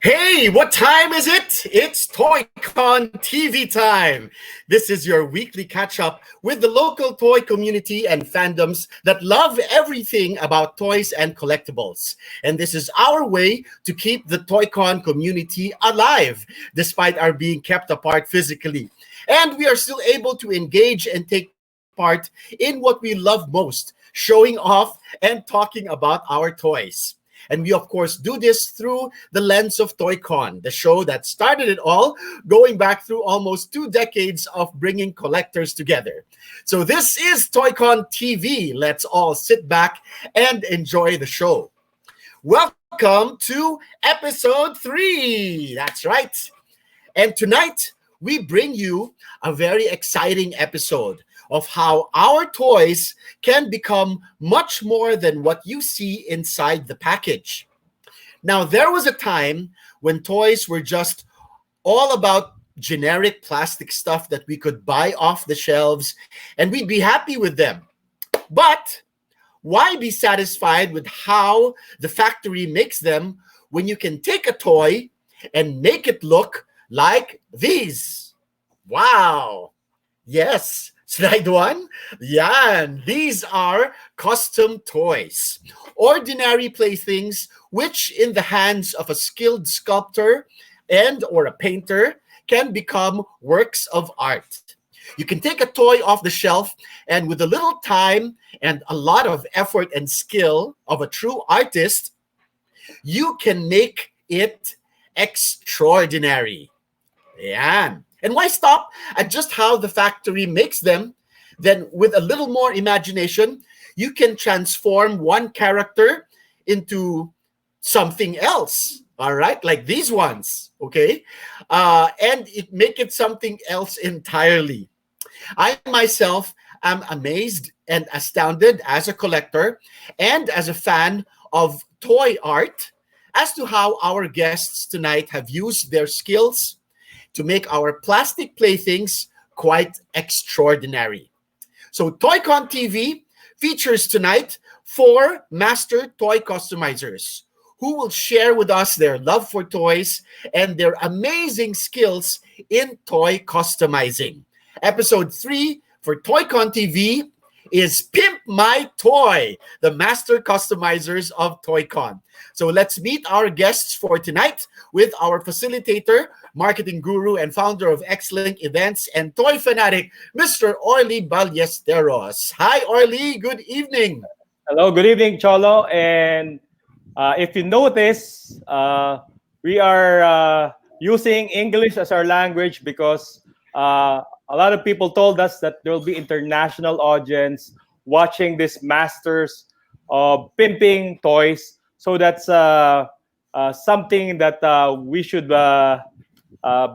Hey, what time is it? It's TOYCON TV time. This is your weekly catch up with the local toy community and fandoms that love everything about toys and collectibles. And this is our way to keep the TOYCON community alive, despite our being kept apart physically. And we are still able to engage and take part in what we love most, showing off and talking about our toys. And we, of course, do this through the lens of TOYCON, the show that started it all, going back through almost 2 decades of bringing collectors together. So this is TOYCON TV. Let's all sit back and enjoy the show. Welcome to episode 3. That's right. And tonight, we bring you a very exciting episode of how our toys can become much more than what you see inside the package. Now, there was a time when toys were just all about generic plastic stuff that we could buy off the shelves and we'd be happy with them. But why be satisfied with how the factory makes them when you can take a toy and make it look like these? Wow. Yes. Slide 1? Yan. These are custom toys. Ordinary playthings which in the hands of a skilled sculptor and or a painter can become works of art. You can take a toy off the shelf and with a little time and a lot of effort and skill of a true artist, you can make it extraordinary. Yan. And why stop at just how the factory makes them? Then with a little more imagination, you can transform one character into something else. All right, like these ones, okay? And make it something else entirely. I myself am amazed and astounded as a collector and as a fan of toy art as to how our guests tonight have used their skills to make our plastic playthings quite extraordinary. So TOYCON TV features tonight 4 master toy customizers who will share with us their love for toys and their amazing skills in toy customizing. Episode 3 for TOYCON TV is Pimp My Toy, the master customizers of TOYCON. So let's meet our guests for tonight with our facilitator, marketing guru, and founder of X-Link Events and toy fanatic, Mr. Orly Ballesteros. Hi, Orly. Good evening. Hello, good evening, Cholo. And if you notice, we are using English as our language because a lot of people told us that there will be international audience watching this masters of pimping toys. So that's something that we should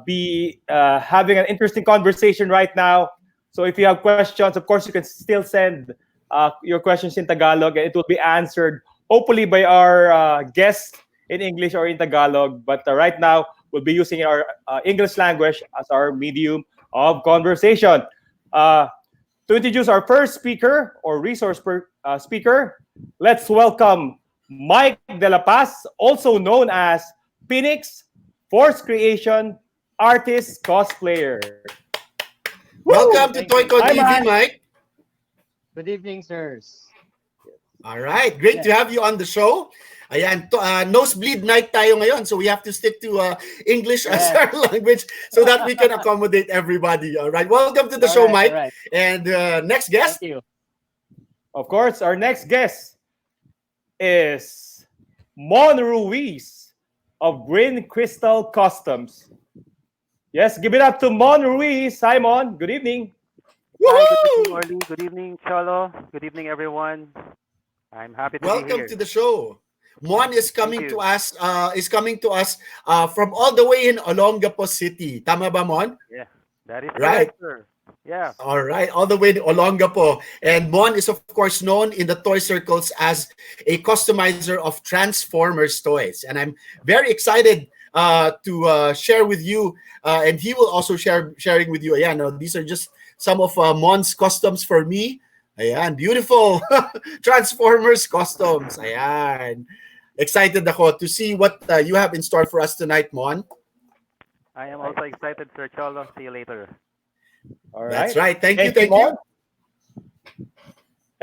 be having an interesting conversation right now. So if you have questions, of course, you can still send your questions in Tagalog and it will be answered hopefully by our guest in English or in Tagalog. But right now, we'll be using our English language as our medium of conversation. To introduce our first speaker or resource speaker, let's welcome Myke Dela, also known as Phoenix Force Creation Artist Cosplayer. Welcome to TOYCON TV, Myke. Good evening, sirs. All right, great to have you on the show. Ayan, nosebleed night tayo ngayon, so we have to stick to English as our language so that we can accommodate everybody. All right, welcome to the show, Myke. Right. And next guest? Thank you. Of course, our next guest is Ruiz of Green Crystal Customs. Yes, give it up to Ruiz. Hi, Mon. Good evening. Hi, good evening, Orly. Good evening, Cholo. Good evening, everyone. I'm happy to be here. Welcome to the show. Mon is coming to us. From all the way in Olongapo City. Tama ba, Mon? Yeah, that is right, correct, sir. Yeah. All right, all the way to Olongapo. And Mon is, of course, known in the toy circles as a customizer of Transformers toys. And I'm very excited to share with you. And he will also sharing with you. Yeah, no, these are just some of Mon's customs for me. Ayan, beautiful Transformers customs. Ayan. Excited ako to see what you have in store for us tonight, Mon. I am also excited, Sir Cholo. See you later. All That's right. right. Thank you. Mon.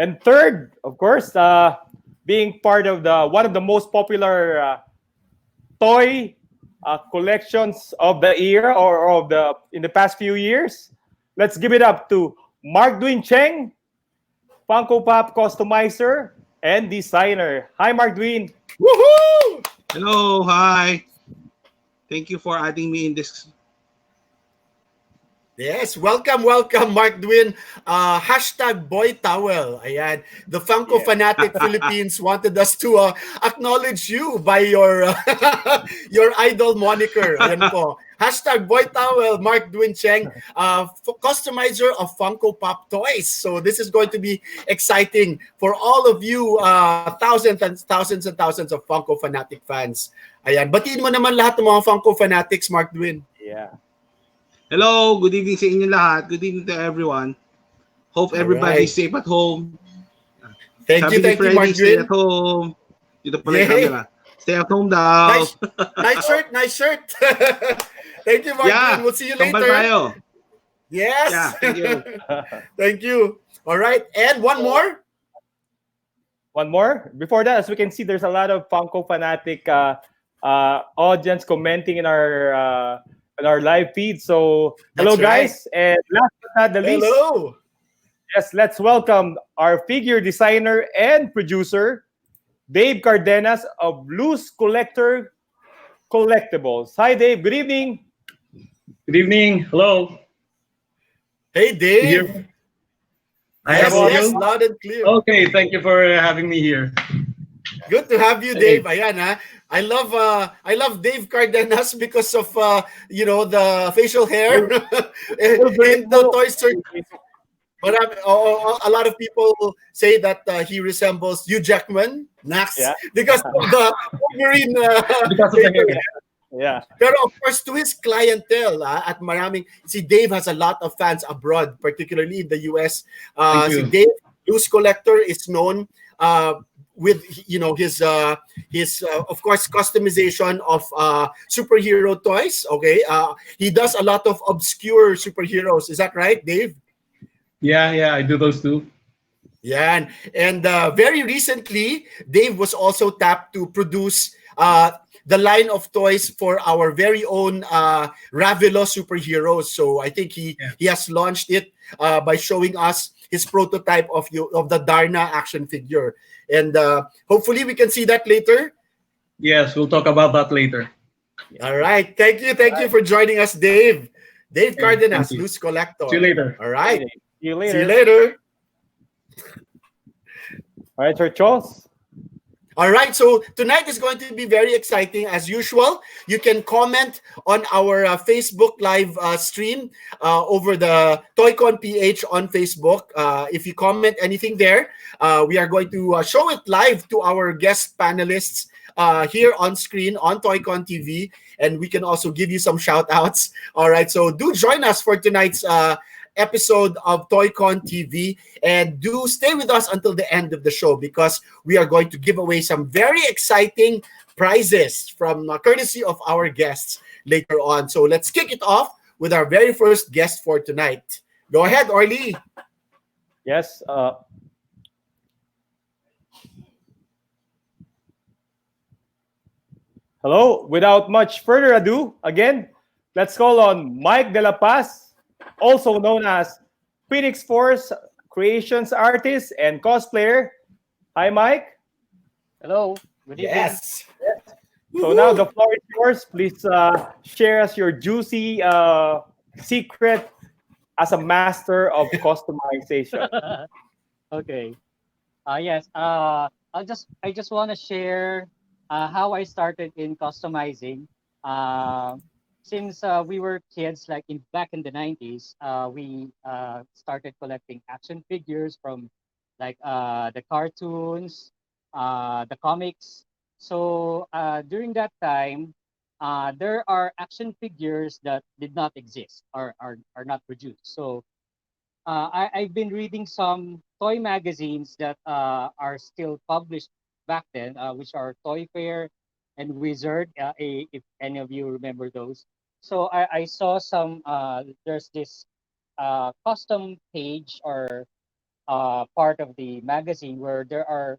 And third, of course, being part of one of the most popular toy collections of the year or of the in the past few years. Let's give it up to Markdwin Cheng, Funko Pop customizer and designer. Hi, Markdwin. Woohoo! Hello, hi. Thank you for adding me in this. Yes, welcome, Markdwin. Hashtag Boy Towel. Ayan. The Funko Fanatic Philippines wanted us to acknowledge you by your your idol moniker. Ayan po. Hashtag Boy Towel, Markdwin Cheng, customizer of Funko Pop toys. So this is going to be exciting for all of you thousands and thousands of Funko Fanatic fans. Ayan. Batiin mo naman lahat ng mga Funko Fanatics, Markdwin. Yeah. Hello, good evening sa inyo lahat. Good evening to everyone. Hope everybody's safe at home. Thank you, Markdwin. Stay Markdwin. at home. Dito pala yung camera. Stay at home daw. Nice shirt. Thank you, Markdwin. Yeah, We'll see you kambal later. tayo. Yes. Yeah, thank you. Thank you. All right. And one more. One more. Before that, as we can see, there's a lot of Funko Fanatic audience commenting in our live feed. So, hello, guys. And last but not the least, yes, let's welcome our figure designer and producer, Dave Cardenas of Loose Collector Collectibles. Hi, Dave. Good evening. Good evening. Hello. Hey, Dave. Yes, loud and clear. Okay, thank you for having me here. Good to have you, Dave. Ayan, ha? I love Dave Cardenas because of the facial hair in the Toy Circle. But a lot of people say that he resembles Hugh Jackman, Nax, because of the Wolverine. Because of the hair. Yeah. Pero of course, to his clientele, at maraming, see, Dave has a lot of fans abroad, particularly in the US. Si Dave, Loose Collector, is known with his of course customization of superhero toys. Okay, he does a lot of obscure superheroes. Is that right, Dave? Yeah, I do those too. Yeah, and very recently, Dave was also tapped to produce the line of toys for our very own Ravelo superheroes. So I think he has launched it by showing us his prototype of the Darna action figure. And hopefully we can see that later. Yes, we'll talk about that later. All right. Thank you for joining us, Dave. Dave Cardenas, Loose Collector. See you later. All right. See you later. See you later. All right, Sir Charles. All right, so tonight is going to be very exciting as usual. You can comment on our Facebook live stream over the TOYCON PH on Facebook. If you comment anything there, we are going to show it live to our guest panelists here on screen on TOYCON TV, and we can also give you some shout outs. All right, so do join us for tonight's episode of TOYCON TV, and do stay with us until the end of the show because we are going to give away some very exciting prizes from courtesy of our guests later on. So let's kick it off with our very first guest for tonight. Go ahead, Orly. Yes. Hello. Without much further ado, again, let's call on Myke Dela, also known as Phoenix Force Creations artist and cosplayer. Hi, Myke. Hello. Good evening. Yes. So now the floor is yours. Please share us your juicy secret as a master of customization. Okay. Yes. I just want to share how I started in customizing. Since we were kids, like back in the 90s, we started collecting action figures from like the cartoons, the comics. So during that time, there are action figures that did not exist or are not produced. So I've been reading some toy magazines that are still published back then, which are Toy Fair and Wizard, if any of you remember those. So I saw some, there's this custom page or part of the magazine where there are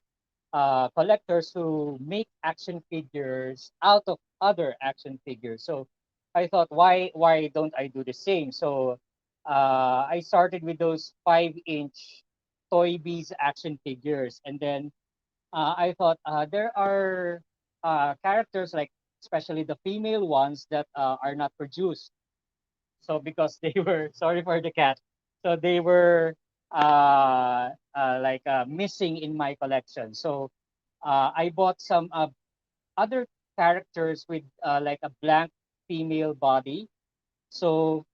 collectors who make action figures out of other action figures. So I thought, why don't I do the same? So I started with those 5-inch Toy Biz action figures, and then I thought there are characters like, especially the female ones, that are not produced. So because they were sorry for the cat, so they were missing in my collection. So I bought some other characters with like a blank female body. So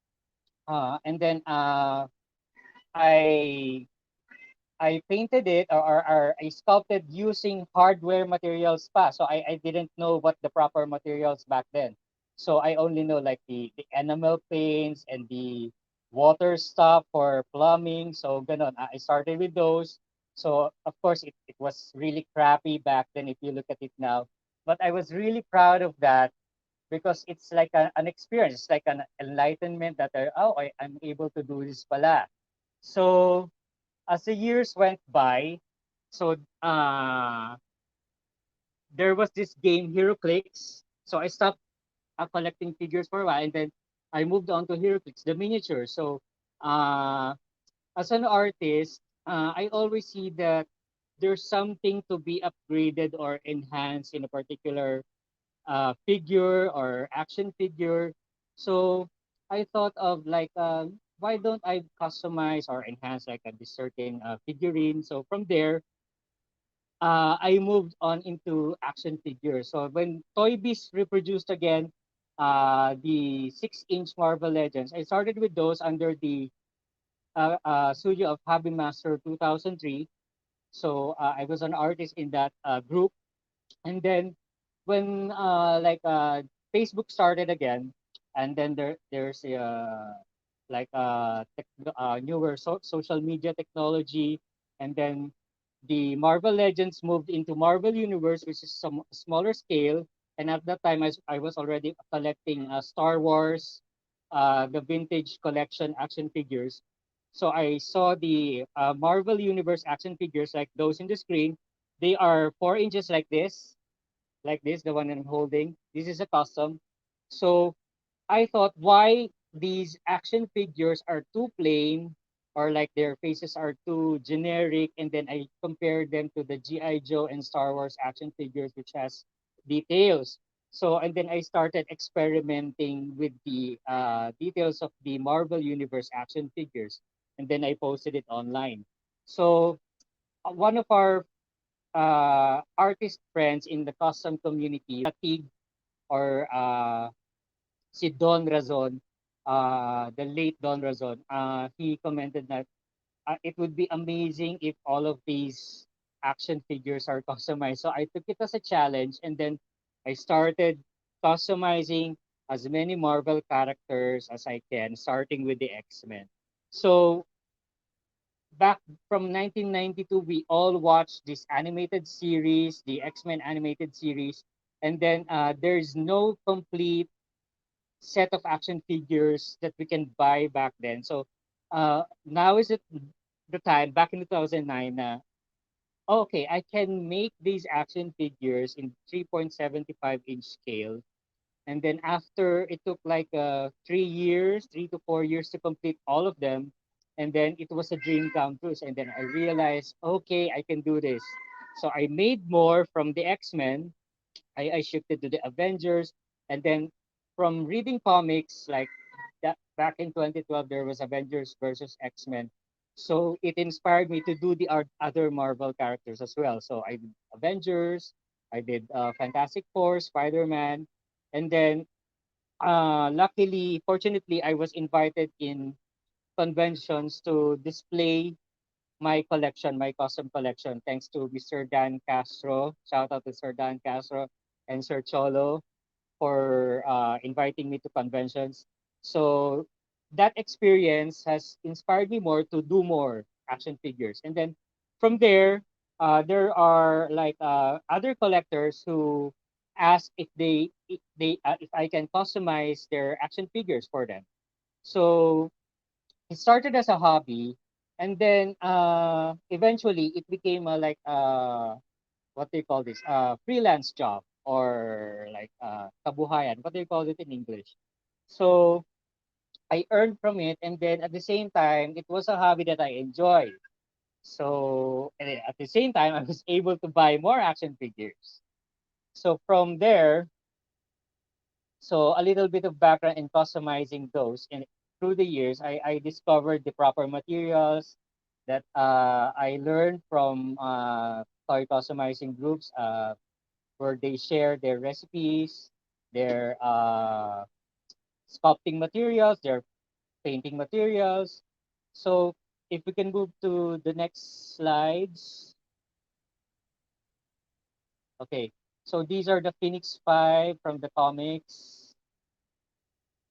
and then I I painted it, or I sculpted using hardware materials pa. So I didn't know what the proper materials back then. So I only know like the enamel paints and the water stuff for plumbing. So ganon. I started with those. So of course it was really crappy back then if you look at it now. But I was really proud of that because it's like an experience. It's like an enlightenment that I'm able to do this pala. So as the years went by, so there was this game HeroClix. So I stopped collecting figures for a while, and then I moved on to HeroClix, the miniature. So uh, as an artist, I always see that there's something to be upgraded or enhanced in a particular figure or action figure. So I thought of like, why don't I customize or enhance like a this certain figurine? So from there, I moved on into action figures. So when Toy Biz reproduced again the 6-inch Marvel Legends, I started with those under the studio of Hobby Master 2003. So I was an artist in that group. And then when Facebook started again, and then there's a newer social media technology, and then the Marvel Legends moved into Marvel Universe, which is some smaller scale. And at that time, I was already collecting Star Wars, the vintage collection action figures. So I saw the Marvel Universe action figures like those in the screen. They are 4 inches like this, the one I'm holding. This is a custom. So I thought, why these action figures are too plain, or like their faces are too generic, and then I compared them to the GI Joe and Star Wars action figures, which has details. So and then I started experimenting with the details of the Marvel Universe action figures, and then I posted it online. So one of our artist friends in the custom community, Latig, or si Don Razon, the late Don Razon, he commented that it would be amazing if all of these action figures are customized. So I took it as a challenge, and then I started customizing as many Marvel characters as I can, starting with the X-Men. So back from 1992, we all watched this animated series, the X-Men animated series, and then there's no complete set of action figures that we can buy back then. So now is it the time, back in 2009, okay, I can make these action figures in 3.75-inch scale. And then after it took like 3 years, 3 to 4 years to complete all of them. And then it was a dream come true. And then I realized, okay, I can do this. So I made more from the X-Men. I shifted to the Avengers. And then from reading comics, like that back in 2012, there was Avengers versus X-Men. So it inspired me to do the other Marvel characters as well. So I did Avengers, I did Fantastic Four, Spider-Man, and then fortunately, I was invited in conventions to display my collection, my custom collection, thanks to Mr. Dan Castro. Shout out to Sir Dan Castro and Sir Cholo for inviting me to conventions. So that experience has inspired me more to do more action figures. And then from there, there are like other collectors who ask if I can customize their action figures for them. So it started as a hobby, and then eventually it became a like what they call this freelance job, or like kabuhayan, what they call it in English. So I earned from it, and then at the same time it was a hobby that I enjoyed. So and then at the same time I was able to buy more action figures. So from there, so a little bit of background in customizing those, and through the years I discovered the proper materials that I learned from toy customizing groups, where they share their recipes, their sculpting materials, their painting materials. So if we can move to the next slides. Okay. So these are the Phoenix 5 from the comics.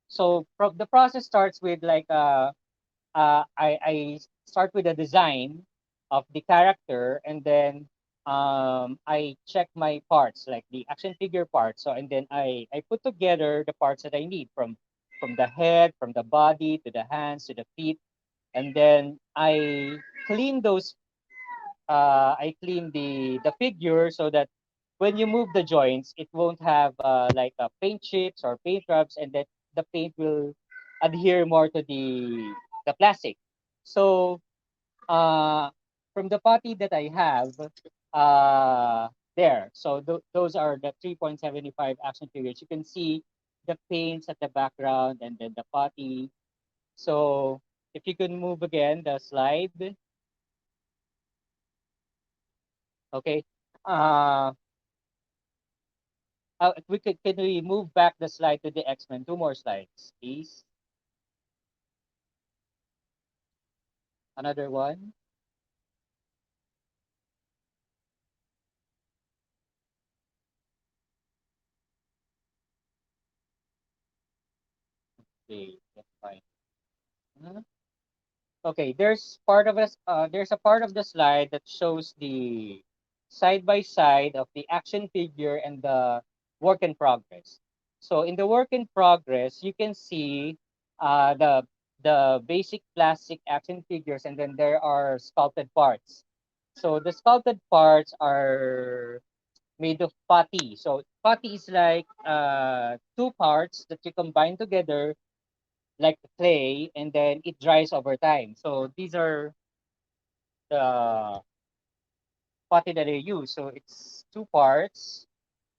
So from the process starts with like I start with a design of the character, and then I check my parts, like the action figure parts. So and then I put together the parts that I need, from the head, from the body, to the hands, to the feet, and then I clean the figure, so that when you move the joints, it won't have like paint chips or paint rubs, and that the paint will adhere more to the plastic. So uh, from the potty that I have there, so those are the 3.75 action figures. You can see the paints at the background, and then the potty. So if you can move again the slide, okay. Uh, we could can we move back the slide to the X-Men? Two more slides, please. Another one. Okay, that's fine. Mhm. Okay, there's a part of the slide that shows the side by side of the action figure and the work in progress. So in the work in progress, you can see the basic plastic action figures, and then there are sculpted parts. So the sculpted parts are made of putty. So putty is like two parts that you combine together like clay, and then it dries over time. So these are the putty that I use. So it's two parts,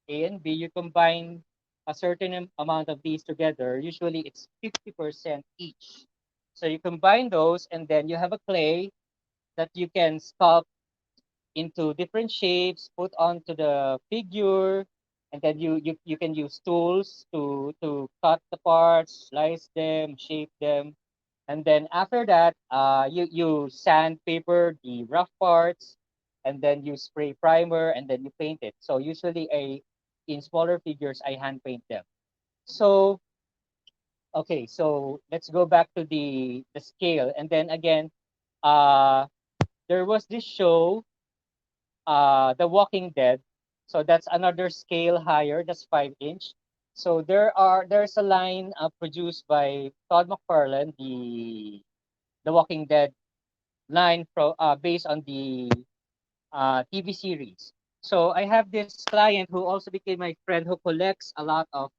A and B. You combine a certain amount of these together. Usually it's 50% each. So you combine those, and then you have a clay that you can sculpt into different shapes, put onto the figure, and then you can use tools to cut the parts, slice them, shape them, and then after that, you sandpaper the rough parts, and then you spray primer, and then you paint it. So usually in smaller figures, I hand paint them. So okay, so let's go back to the scale, and then again, uh, there was this show, The Walking Dead. So that's another scale higher. That's 5 inch. So there's a line produced by Todd McFarlane, the Walking Dead line based on the TV series. So I have this client who also became my friend, who collects a lot of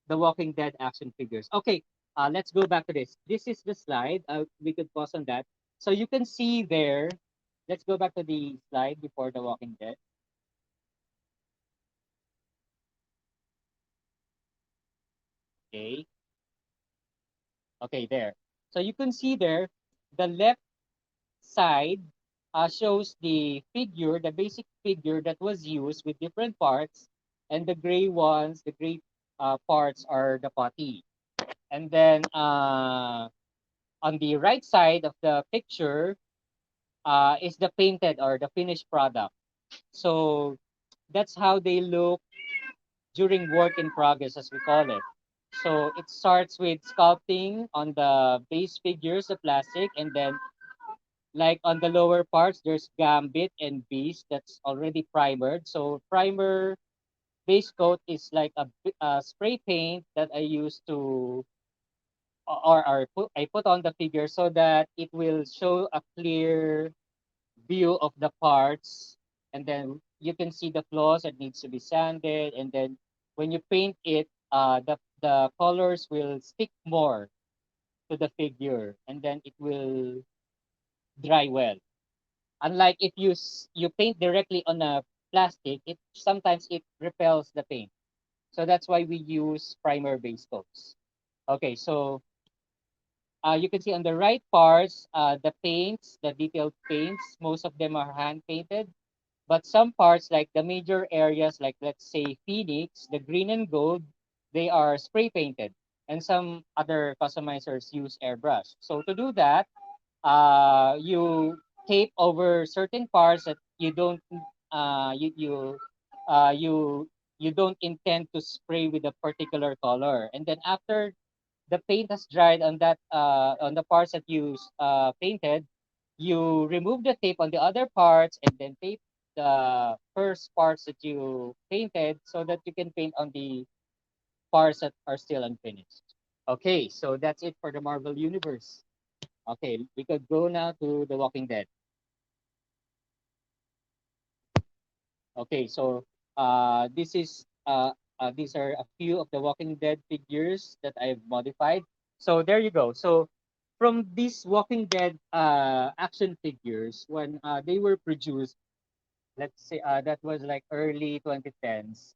the Walking Dead action figures. Okay, let's go back to this. This is the slide. We could pause on that. So you can see there. Let's go back to the slide before the Walking Dead. Okay. Okay, there. So you can see there, the left side shows the figure, the basic figure that was used with different parts, and the gray ones, the gray parts are the putty. And then on the right side of the picture is the painted or the finished product. So that's how they look during work in progress, as we call it. So it starts with sculpting on the base figures, the plastic, and then Like on the lower parts, there's Gambit and Beast that's already primered. So primer base coat is like a spray paint that I use to I put on the figure so that it will show a clear view of the parts, and then you can see the flaws that needs to be sanded, and then when you paint it, the colors will stick more to the figure, and then it will dry well. Unlike if you paint directly on a plastic, it sometimes it repels the paint. So that's why we use primer base coats. Okay, so you can see on the right parts, the paints, the detailed paints, most of them are hand painted. But some parts, like the major areas, like let's say Phoenix, the green and gold, they are spray painted. And some other customizers use airbrush. So to do that, you tape over certain parts that you don't uh, you you uh, you you don't intend to spray with a particular color. And then after the paint has dried on the parts that you painted, you remove the tape on the other parts and then tape the first parts that you painted so that you can paint on the parts that are still unfinished. Okay, so that's it for the Marvel Universe. Okay, we could go now to The Walking Dead. Okay, so these are a few of the Walking Dead figures that I've modified. So there you go. So from these Walking Dead action figures, when they were produced, let's say that was like early 2010s,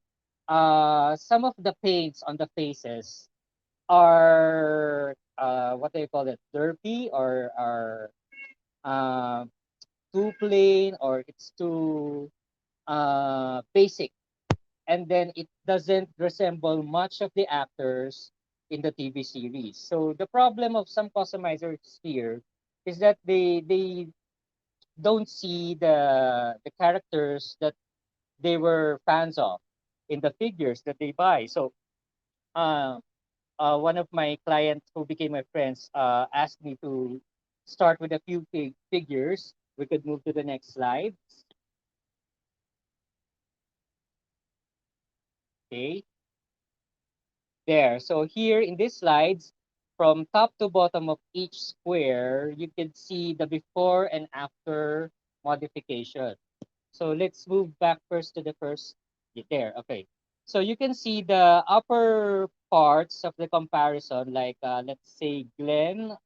some of the paints on the faces are what do you call it, derpy, or are uh, too plain, or it's too basic, and then it doesn't resemble much of the actors in the TV series. So the problem of some customizers here is that they don't see the characters that they were fans of in the figures that they buy. So uh, one of my clients who became my friends asked me to start with a few figures. We could move to the next slide. Okay, there. So here in these slides, from top to bottom of each square, you can see the before and after modification. So let's move back first to the first. There, okay. So you can see the upper parts of the comparison, like let's say Glenn.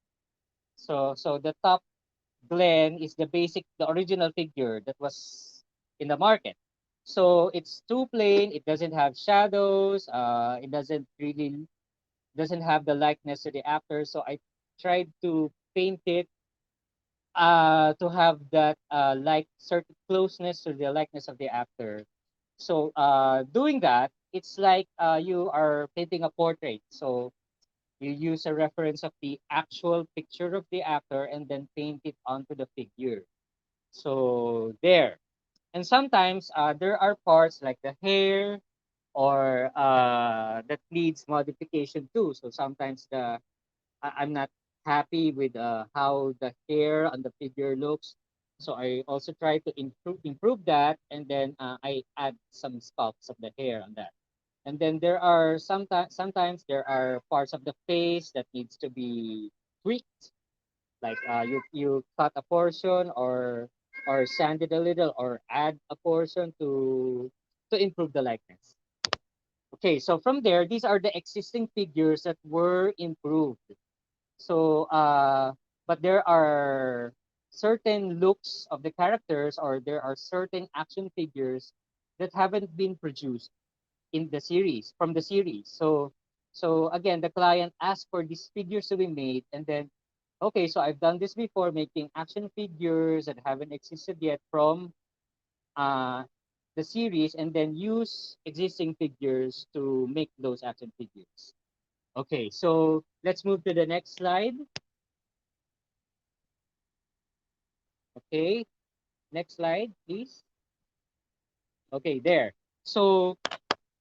So the top Glenn is the basic, the original figure that was in the market. So it's too plain. It doesn't have shadows. It doesn't have the likeness to the actor. So I tried to paint it to have that like certain closeness to the likeness of the actor. So doing that, it's like you are painting a portrait. So you use a reference of the actual picture of the actor and then paint it onto the figure. So there. And sometimes there are parts like the hair or that needs modification too. So sometimes I'm not happy with how the hair on the figure looks. So I also try to improve that, and then I add some sculpts of the hair on that. And then there are sometimes there are parts of the face that needs to be tweaked, like you cut a portion or sand it a little or add a portion to improve the likeness. Okay, so from there, these are the existing figures that were improved. So, but there are certain looks of the characters, or there are certain action figures that haven't been produced in the series, from the series. So again, the client asked for these figures to be made, and then, okay, so I've done this before, making action figures that haven't existed yet from uh, the series, and then use existing figures to make those action figures. Okay, so let's move to the next slide. Okay, next slide, please. Okay, there. So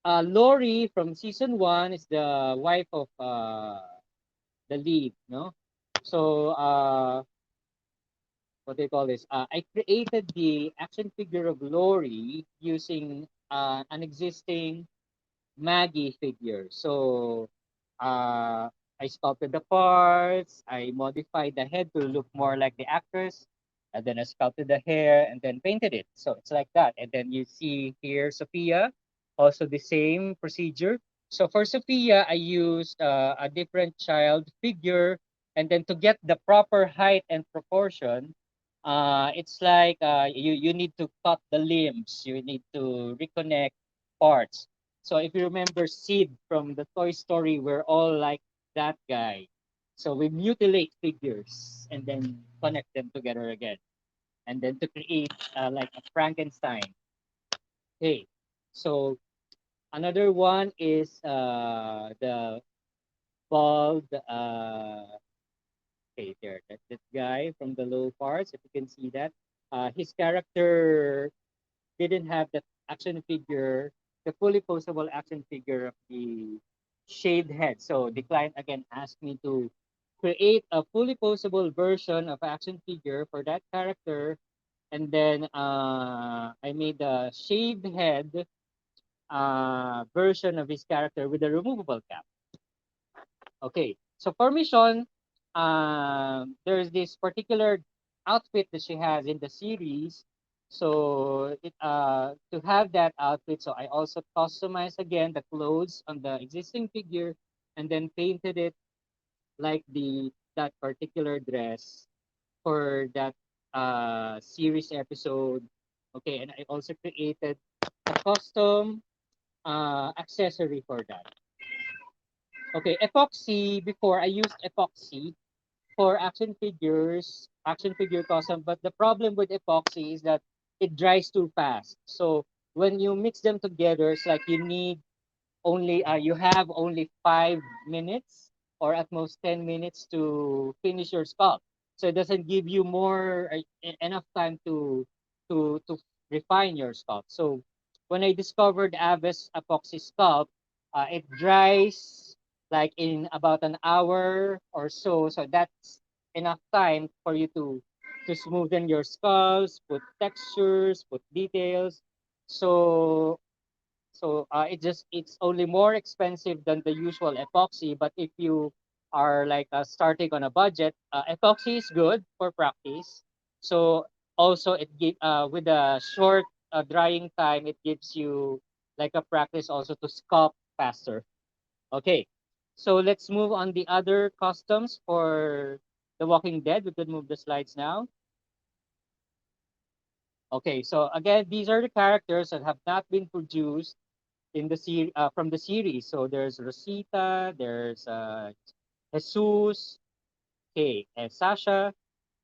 Lori from season 1 is the wife of the lead, no? So what do you call this? I created the action figure of Lori using an existing Maggie figure. So I sculpted the parts, I modified the head to look more like the actress, and then I sculpted the hair and then painted it. So it's like that. And then you see here Sophia, also the same procedure. So for Sophia, I used a different child figure, and then to get the proper height and proportion, it's like you need to cut the limbs, you need to reconnect parts. So if you remember Sid from the Toy Story, we're all like that guy. So we mutilate figures and then connect them together again, and then to create like a Frankenstein. Okay, so another one is the bald. Okay, there, that guy from the low parts. If you can see that, his character didn't have the action figure, the fully posable action figure of the shaved head. So the client again asked me to create a fully posable version of action figure for that character, and then I made a shaved head version of his character with a removable cap. Okay, so for Mission, there's this particular outfit that she has in the series. So to have that outfit, so I also customized again the clothes on the existing figure, and then painted it like the that particular dress for that series episode. Okay, and I also created a custom accessory for that. Okay, epoxy. Before I used epoxy for action figure custom, but the problem with epoxy is that it dries too fast. So when you mix them together, it's like you have only 5 minutes or at most 10 minutes to finish your sculpt. So it doesn't give you more enough time to refine your sculpt. So when I discovered Aves epoxy sculpt, it dries like in about an hour or so. So that's enough time for you to smoothen your sculpts, put textures, put details. So it's only more expensive than the usual epoxy. But if you are like starting on a budget, epoxy is good for practice. So also it give with a short drying time, it gives you like a practice also to sculpt faster. Okay, so let's move on the other customs for The Walking Dead. We could move the slides now. Okay, so again, these are the characters that have not been produced in the from the series. So there's Rosita, there's Jesus, okay, and Sasha.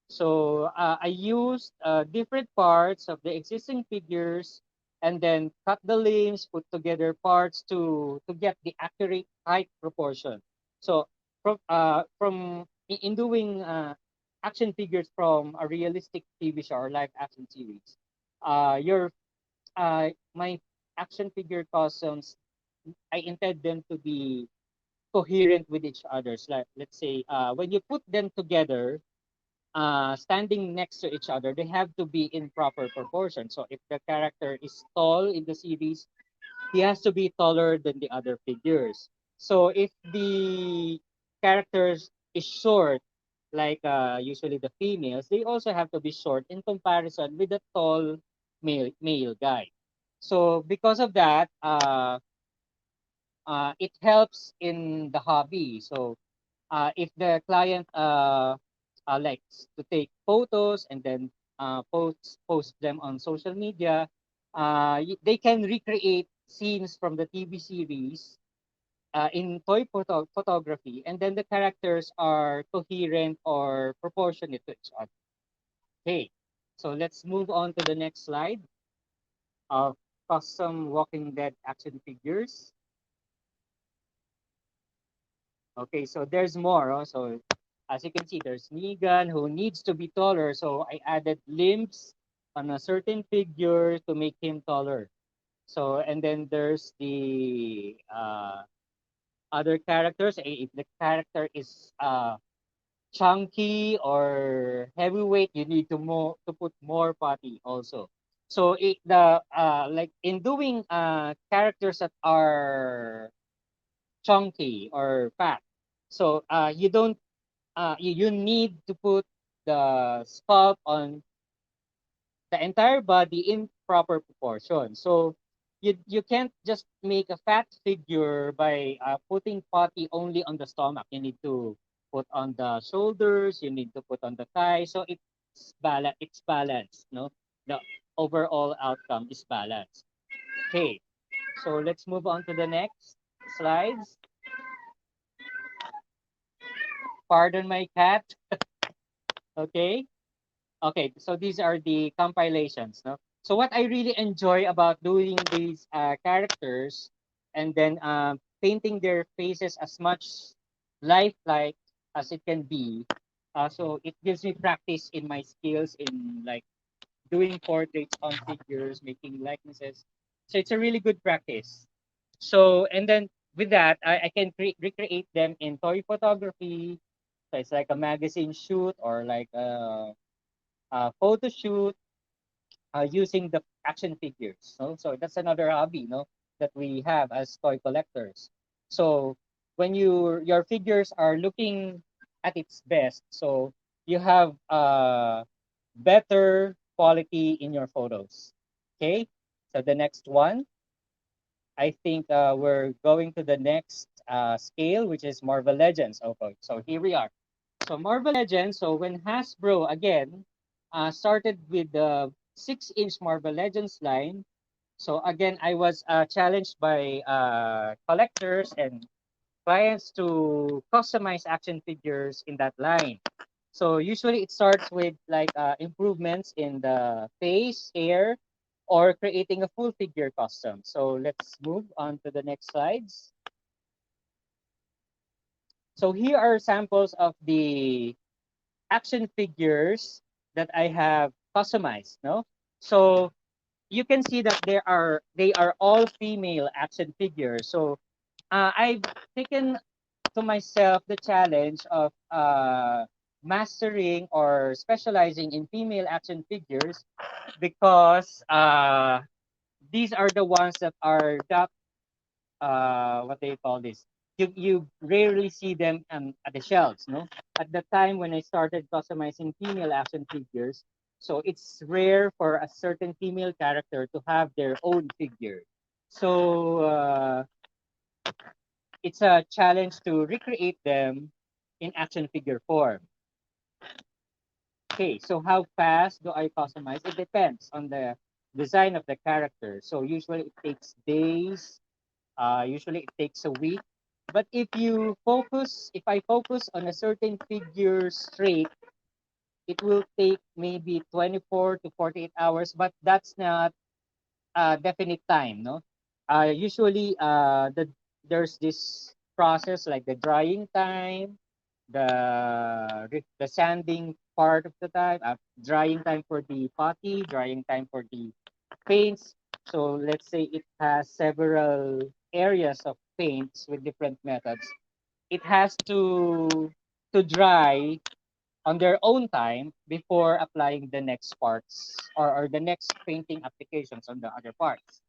So I used different parts of the existing figures and then cut the limbs, put together parts to get the accurate height proportion. So in doing action figures from a realistic TV show or live action series, your my action figure costumes, I intend them to be coherent with each other. So like, let's say when you put them together, standing next to each other, they have to be in proper proportion. So if the character is tall in the series, he has to be taller than the other figures. So if the characters is short, like usually the females, they also have to be short in comparison with the tall male guy. So because of that, it helps in the hobby. So if the client likes to take photos and then post them on social media, they can recreate scenes from the TV series in photography, and then the characters are coherent or proportionate to each other. Okay, so let's move on to the next slide of custom Walking Dead action figures. Okay, so there's more. So as you can see, there's Negan who needs to be taller. So I added limbs on a certain figure to make him taller. So and then there's the other characters. If the character is chunky or heavyweight, you need to put more putty also. So the like in doing characters that are chunky or fat, so you don't you need to put the sculpt on the entire body in proper proportion. So you can't just make a fat figure by putting putty only on the stomach. You need to put on the shoulders. You need to put on the thighs. So it's balanced. No, the overall outcome is balanced. Okay, so let's move on to the next slides. Pardon my cat. Okay. Okay, so these are the compilations, no? So what I really enjoy about doing these characters and then painting their faces as much lifelike as it can be. So it gives me practice in my skills in like doing portraits on figures, making likenesses. So it's a really good practice. So and then with that, I can recreate them in toy photography. So it's like a magazine shoot or like photo shoot using the action figures. No? So that's another hobby, no, that we have as toy collectors. So when your figures are looking at its best, so you have better quality in your photos. Okay. So the next one, I think we're going to the next scale, which is Marvel Legends. Okay. So here we are. So Marvel Legends, so when Hasbro again started with the 6-inch Marvel Legends line, so again I was challenged by collectors and clients to customize action figures in that line. So usually it starts with like improvements in the face, hair, or creating a full figure custom. So let's move on to the next slides. So here are samples of the action figures that I have customized, no? So you can see that they are all female action figures. So I've taken to myself the challenge of mastering or specializing in female action figures because these are the ones that are what do you call this? You rarely see them at the shelves, no? At the time when I started customizing female action figures, so it's rare for a certain female character to have their own figure. So it's a challenge to recreate them in action figure form. Okay, so how fast do I customize? It depends on the design of the character. So usually it takes days. Usually it takes a week. But if I focus on a certain figure straight, it will take maybe 24 to 48 hours, but that's not definite time, no? Usually, there's this process like the drying time, the sanding part of the time, drying time for the putty, drying time for the paints. So let's say it has several areas of paints with different methods. It has to dry on their own time before applying the next parts or the next painting applications on the other parts.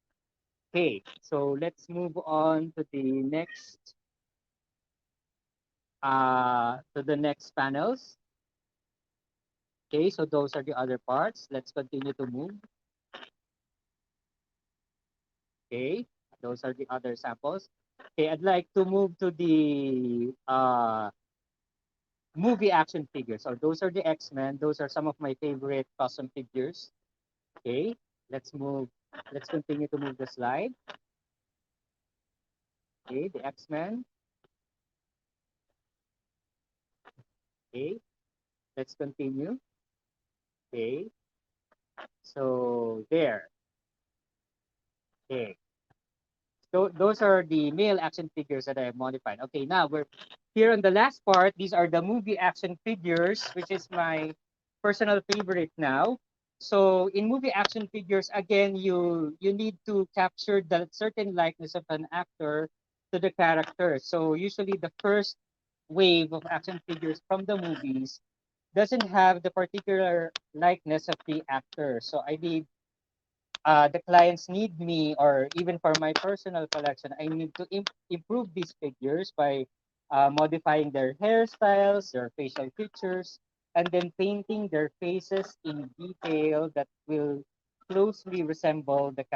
Okay, so let's move on to the next panels. Okay, so those are the other parts. Let's continue to move. Okay, those are the other samples. Okay, I'd like to move to the movie action figures. So those are the X-Men. Those are some of my favorite custom figures. Okay, let's move. Let's continue to move the slide. Okay, the X-Men. Okay, let's continue. Okay, so there. Okay, so those are the male action figures that I have modified. Okay, now we're here on the last part. These are the movie action figures, which is my personal favorite now. So in movie action figures, again, you need to capture the certain likeness of an actor to the character. So usually the first wave of action figures from the movies doesn't have the particular likeness of the actor. So I need the clients need me, or even for my personal collection, I need to improve these figures by modifying their hairstyles, their facial features, and then painting their faces in detail that will closely resemble the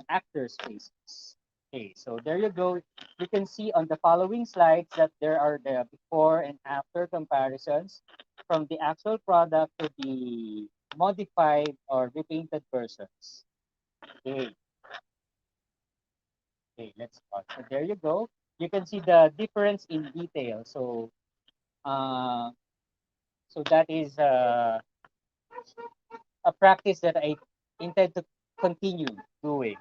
actors' faces. Okay, so there you go. You can see on the following slides that there are the before and after comparisons from the actual product to the modified or repainted versions. Okay, okay, let's start. So there you go. You can see the difference in detail. Uh, so that is a practice that I intend to continue doing.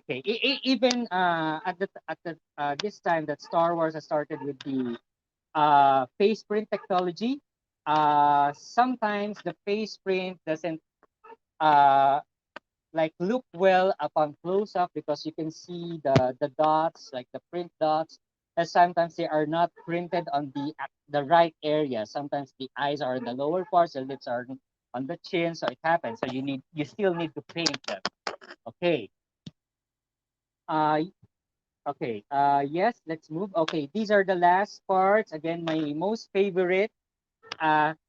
Okay, even at this time that Star Wars has started with the face print technology, sometimes the face print doesn't uh, like look well upon close up because you can see the dots, like the print dots, and sometimes they are not printed on the right area. Sometimes the eyes are in the lower parts, the lips are on the chin, so it happens. So you still need to paint them. Okay. uh okay, yes, let's move. Okay, these are the last parts. Again, my most favorite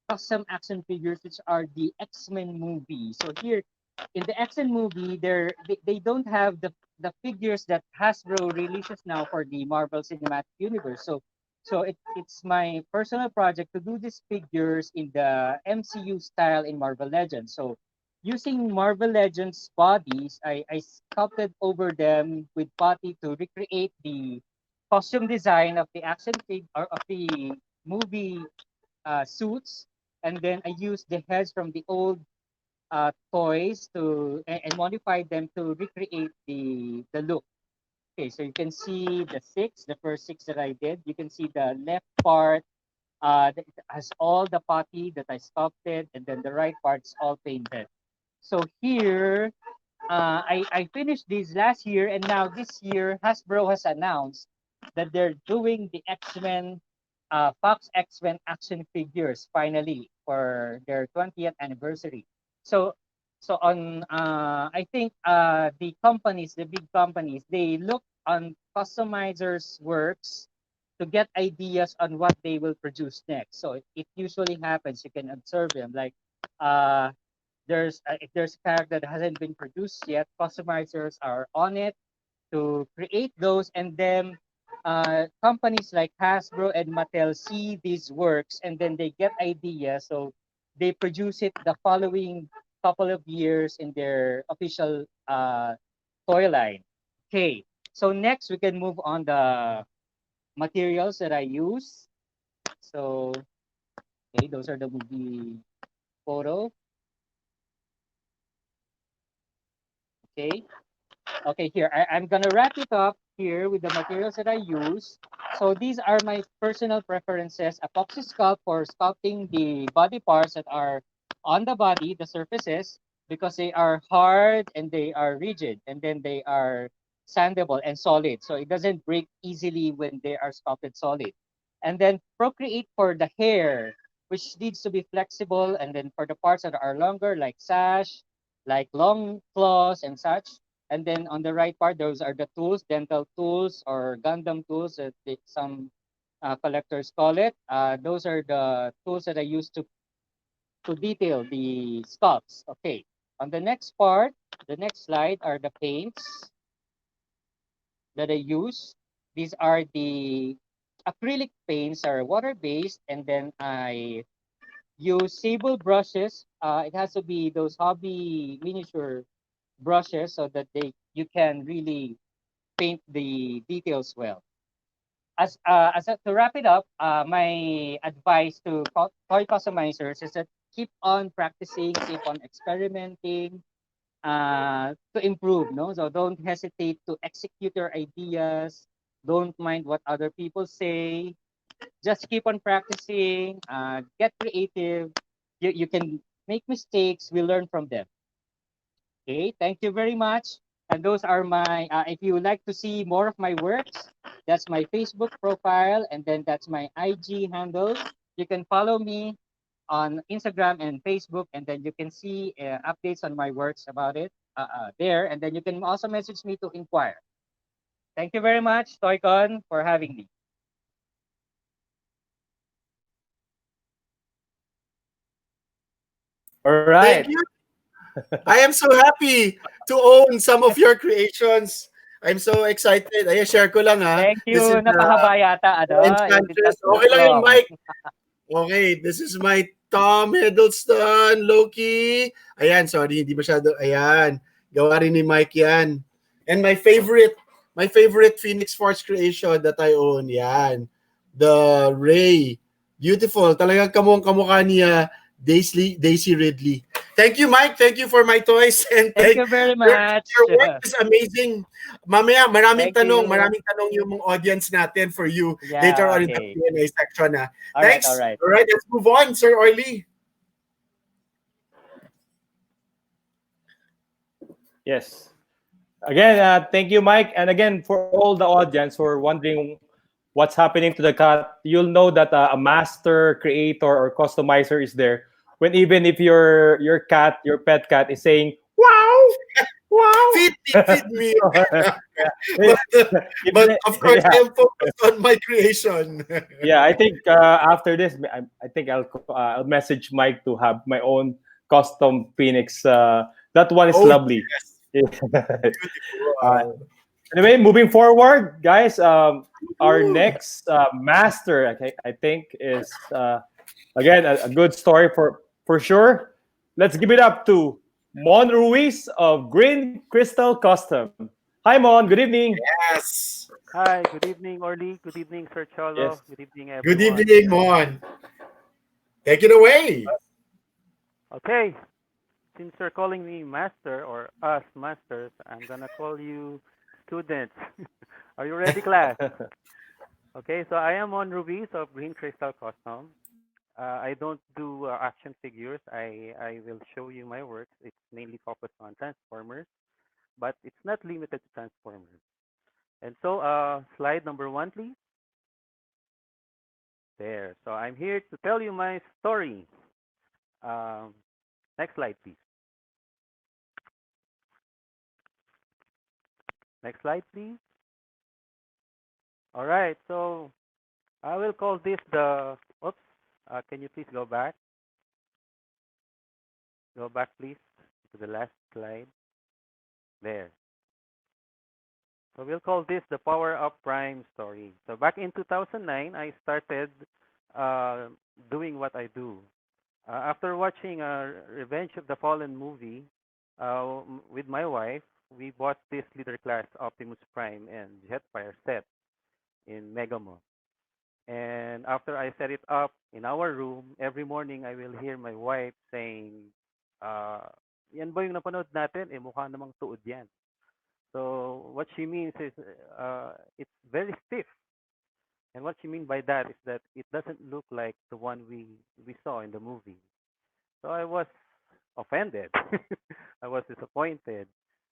custom action figures, which are the X-Men movie. So here in the X-Men movie, they don't have the figures that Hasbro releases now for the Marvel Cinematic Universe. It's my personal project to do these figures in the MCU style in Marvel Legends. So using Marvel Legends bodies, I sculpted over them with putty to recreate the costume design of the action fig or of the movie suits, and then I used the heads from the old toys and modified them to recreate the look. Okay, so you can see the first six that I did. You can see the left part that has all the putty that I sculpted, and then the right part's all painted. So here, I finished these last year, and now this year, Hasbro has announced that they're doing the X-Men, Fox X-Men action figures finally for their 20th anniversary. So, I think the big companies, they look on customizers' works to get ideas on what they will produce next. So it usually happens. You can observe them like uh, if there's a character that hasn't been produced yet, customizers are on it to create those, and then companies like Hasbro and Mattel see these works, and then they get ideas, so they produce it the following couple of years in their official toy line. Okay, so next we can move on the materials that I use. So okay, those are the movie photo. Okay. Okay, here, I'm gonna wrap it up here with the materials that I use. So these are my personal preferences. Epoxy sculpt for sculpting the body parts that are on the body, the surfaces, because they are hard and they are rigid, and then they are sandable and solid. So it doesn't break easily when they are sculpted solid. And then Procreate for the hair, which needs to be flexible, and then for the parts that are longer, like sash, like long claws and such. And then on the right part, those are the tools, dental tools or Gundam tools that some collectors call it. Those are the tools that I use to detail the sculpts. Okay. On the next part, the next slide are the paints that I use. These are the acrylic paints, are water-based, and then I use sable brushes. It has to be those hobby miniature brushes so that you can really paint the details well. To wrap it up, my advice to toy customizers is that keep on practicing, keep on experimenting to improve. No, so don't hesitate to execute your ideas. Don't mind what other people say. Just keep on practicing. Get creative. You can make mistakes. We learn from them. Okay, thank you very much. And those are my, if you would like to see more of my works, That's my Facebook profile, and then that's my IG handle. You can follow me on Instagram and Facebook, and then you can see updates on my works about it there. And then you can also message me to inquire. Thank you very much, TOYCON, for having me. All Thank right. you. I am so happy to own some of your creations. I'm so excited. Ay, share ko lang ha. Thank This is you. Napahaba yata, it did not Enchantress. look Okay lang yun, long. Mike. Okay, this is my Tom Hiddleston, Loki. Ayan, sorry, hindi masyado. Ayan, gawa rin ni Mike yan. And my favorite Phoenix Force creation that I own, yan. The Ray. Beautiful. Talagang kamukha niya, Daisy Ridley. Thank you, Mike. Thank you for my toys. And Thank you very your, much. your work is amazing. Mamaya, Thank you. maraming tanong yung mga audience natin for you later Yeah, on in the okay. Q&A section. Ha. All right, all Thanks. right. All right, let's move on, Sir Orly. Yes. Again, thank you, Mike. And again, for all the audience who are wondering what's happening to the cat, you'll know that a master creator or customizer is there. When even if your cat, your pet cat, is saying "wow, wow," Feed me. yeah, But of course, yeah, I am focused on my creation. yeah. I think after this, I think I'll message Mike to have my own custom Phoenix. That one is Oh, lovely. yes. Beautiful. uh, Wow. Anyway, moving forward, guys, our next master, I think, is again a good story for sure. Let's give it up to Mon Ruiz of Green Crystal Custom. Hi, Mon. Good evening. Yes. Hi, good evening, Orly. Good evening, Sir Cholo. Yes. Good evening, Good everyone. evening, Mon. Take it away. Okay, since you're calling me master or us masters, I'm gonna call you students. Are you ready, class? Okay, so I am on Ruiz of Green Crystal Custom. I don't do action figures. I will show you my works. It's mainly focused on Transformers, but it's not limited to Transformers. And so, slide number one, please. There. So I'm here to tell you my story. Um, next slide, please. Next slide, please. All right. So I will call this the. Oops. Can you please go back? Go back, please, to the last slide. There. So we'll call this the Power Up Prime story. So back in 2009, I started uh, doing what I do. After watching Revenge of the Fallen movie with my wife, we bought this leader class Optimus Prime and Jetfire set in Megamo. And after I set it up in our room, every morning I will hear my wife saying, uh, yan ba yung napanood natin? Eh, mukha namang tuod yan. So what she means is it's very stiff. And what she means by that is that it doesn't look like the one we saw in the movie. So I was offended. I was disappointed.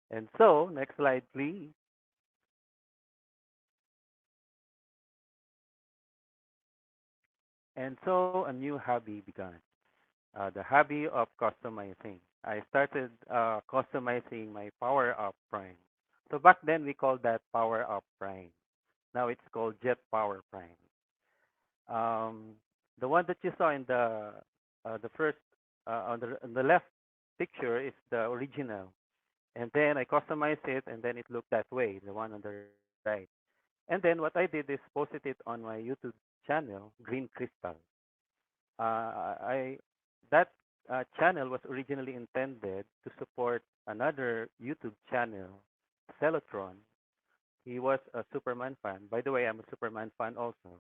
And so, next slide, please. And so a new hobby began, the hobby of customizing. I started customizing my Power Up Prime. So back then we called that Power Up Prime. Now it's called Jet Power Prime. Um, the one that you saw in the first on the left picture is the original, and then I customized it, and then it looked that way, the one on the right. And then what I did is posted it on my YouTube channel, Green Crystal. I that channel was originally intended to support another YouTube channel, Celotron. He was a Superman fan. By the way, I'm a Superman fan also.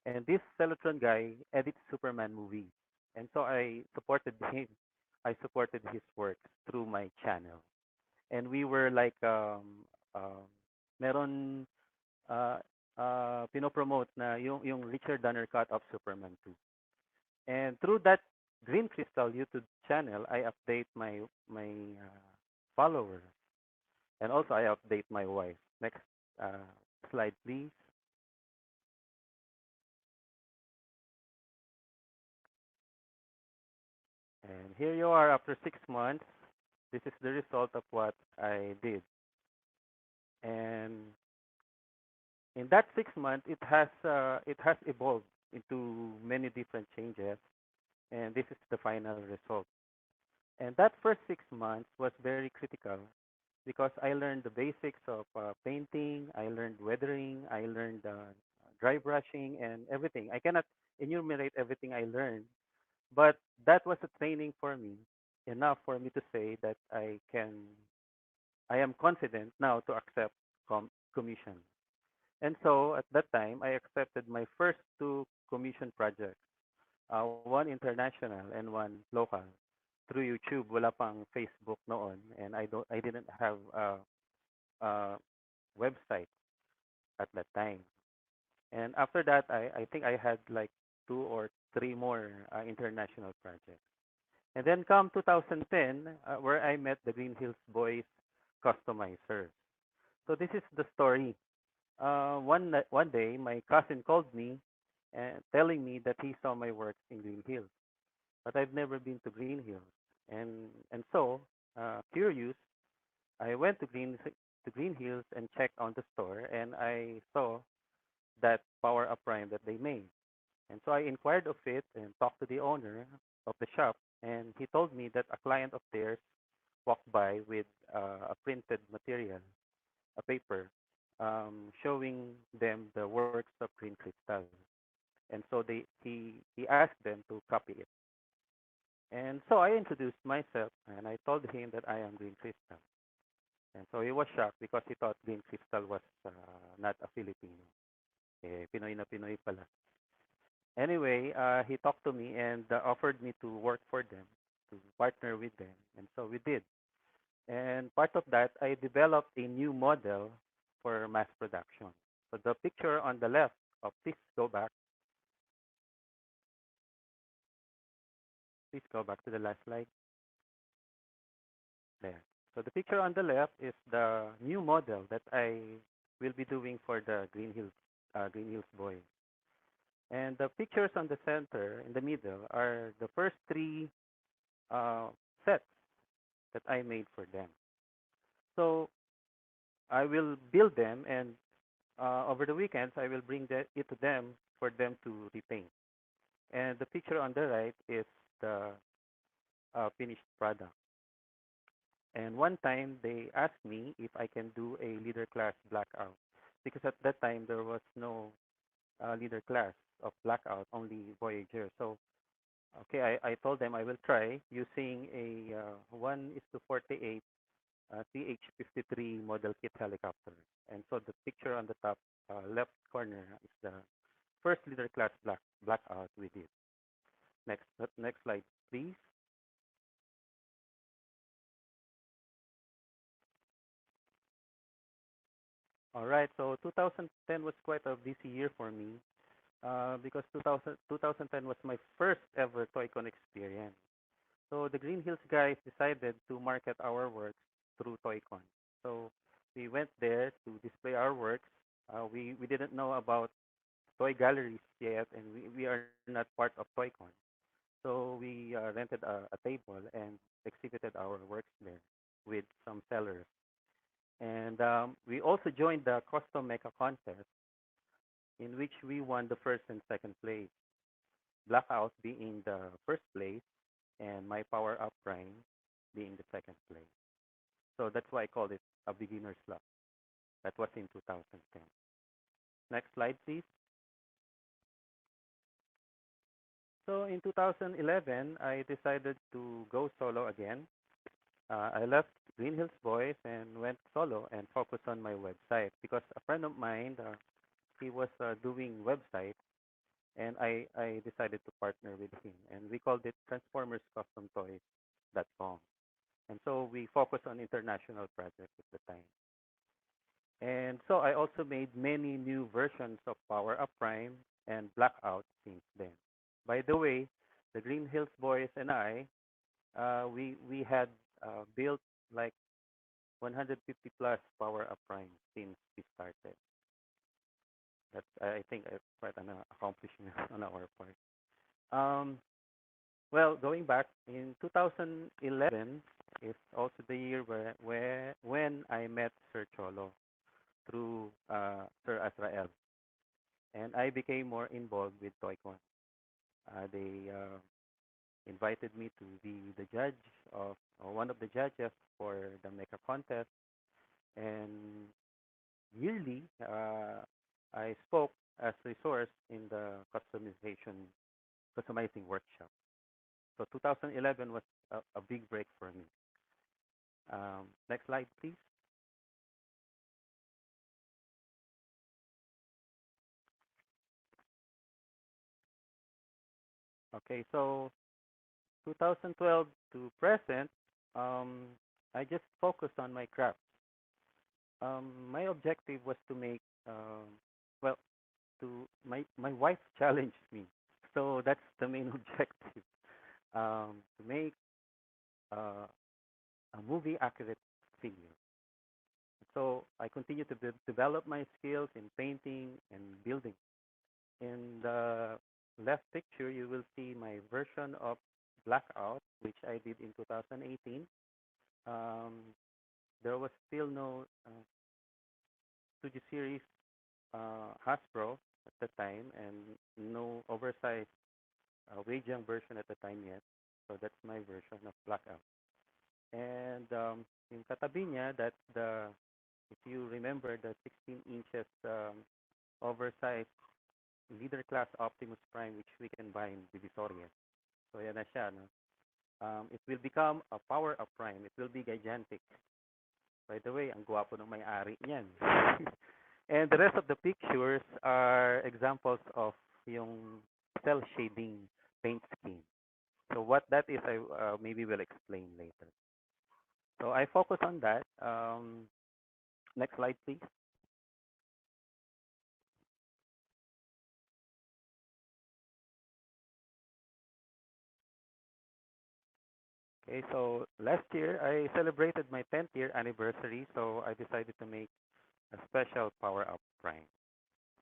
And this Celotron guy edits Superman movies. And so I supported him. I supported his work through my channel. And we were like, meron pinopromote na yung Richard Donner cut of Superman 2. And through that Green Crystal YouTube channel, I update my followers, and also I update my wife. Next uh, slide, please. And here you are after 6 months. This is the result of what I did. And in that 6 months, it has evolved into many different changes, and this is the final result. And that first 6 months was very critical because I learned the basics of painting, I learned weathering, I learned dry brushing, and everything. I cannot enumerate everything I learned, but that was a training for me, enough for me to say that I am confident now to accept commission. And so at that time, I accepted my first two commission projects, one international and one local. Through YouTube, wala pang Facebook noon, and I didn't have a website at that time. And after that, I think I had like two or three more international projects. And then come 2010, where I met the Green Hills Boys customizers. So this is the story. One day, my cousin called me and telling me that he saw my works in Green Hills, but I've never been to Green Hills, and so curious, I went to Green Hills and checked on the store, and I saw that power up prime that they made, and so I inquired of it and talked to the owner of the shop, and he told me that a client of theirs walked by with a printed material, a paper, showing them the works of Green Crystal. And so he asked them to copy it. And so I introduced myself and I told him that I am Green Crystal. And so he was shocked because he thought Green Crystal was not a Filipino. Pinoy na Pinoy pala. Anyway, he talked to me and offered me to work for them, to partner with them. And so we did. And part of that, I developed a new model for mass production. So the picture on the left, please go back. Please go back to the last slide. There. So the picture on the left is the new model that I will be doing for the Green Hills Boys. And the pictures on the center, in the middle, are the first three uh, sets that I made for them. So I will build them, and over the weekends, I will bring it to them for them to repaint. And the picture on the right is the finished product. And one time they asked me if I can do a leader class blackout because at that time there was no leader class of blackout, only Voyager. So okay, I told them I will try using a 1 is to 48 CH-53 model kit helicopter. And so the picture on the top left corner is the first leader class blackout we did. Next slide, please. All right, so 2010 was quite a busy year for me because 2010 was my first ever TOYCON experience. So the Green Hills guys decided to market our works through TOYCON. So we went there to display our works. We didn't know about toy galleries yet, and we are not part of TOYCON. So we rented a table and exhibited our works there with some sellers. And we also joined the custom mecha contest in which we won the first and second place. Blackout being the first place and my power up prime being the second place. So that's why I called it a beginner's luck. That was in 2010. Next slide, please. So in 2011, I decided to go solo again. I left Green Hills Boys and went solo and focused on my website because a friend of mine, he was doing website, and I decided to partner with him, and we called it transformerscustomtoys.com. And so we focused on international projects at the time. And so I also made many new versions of Power Up Prime and Blackout since then. By the way, the Green Hills Boys and I, we had built like 150 plus Power Up Prime since we started. That's I think quite an accomplishment on our part. Um, Well, going back in 2011 is also the year where when I met Sir Cholo through Sir Azrael, and I became more involved with TOYCON. They invited me to be the judge of or one of the judges for the makeup contest, and yearly I spoke as resource in the customizing workshop. So 2011 was a big break for me. Next slide, please. Okay, so 2012 to present, um, I just focused on my craft. My objective was to make, well, my wife challenged me, so that's the main objective, to make uh, a movie accurate figure. So I continue to develop my skills in painting and building. In the left picture, you will see my version of Blackout, which I did in 2018. Um, there was still no Studio Series Hasbro at the time, and no oversized Wei-Jiang version at the time yet. So that's my version of Blackout. And yung katabi niya, that's the, if you remember, the 16 inches oversized leader class Optimus Prime, which we can buy in Divisoria. So yan na siya, no? It will become a power-up Prime. It will be gigantic. By the way, ang gwapo ng may-ari niyan. And the rest of the pictures are examples of yung cell shading paint scheme. So what that is, I maybe will explain later. So I focus on that. Next slide, please. Okay, so last year I celebrated my 10th year anniversary, so I decided to make a special Power Up Prime.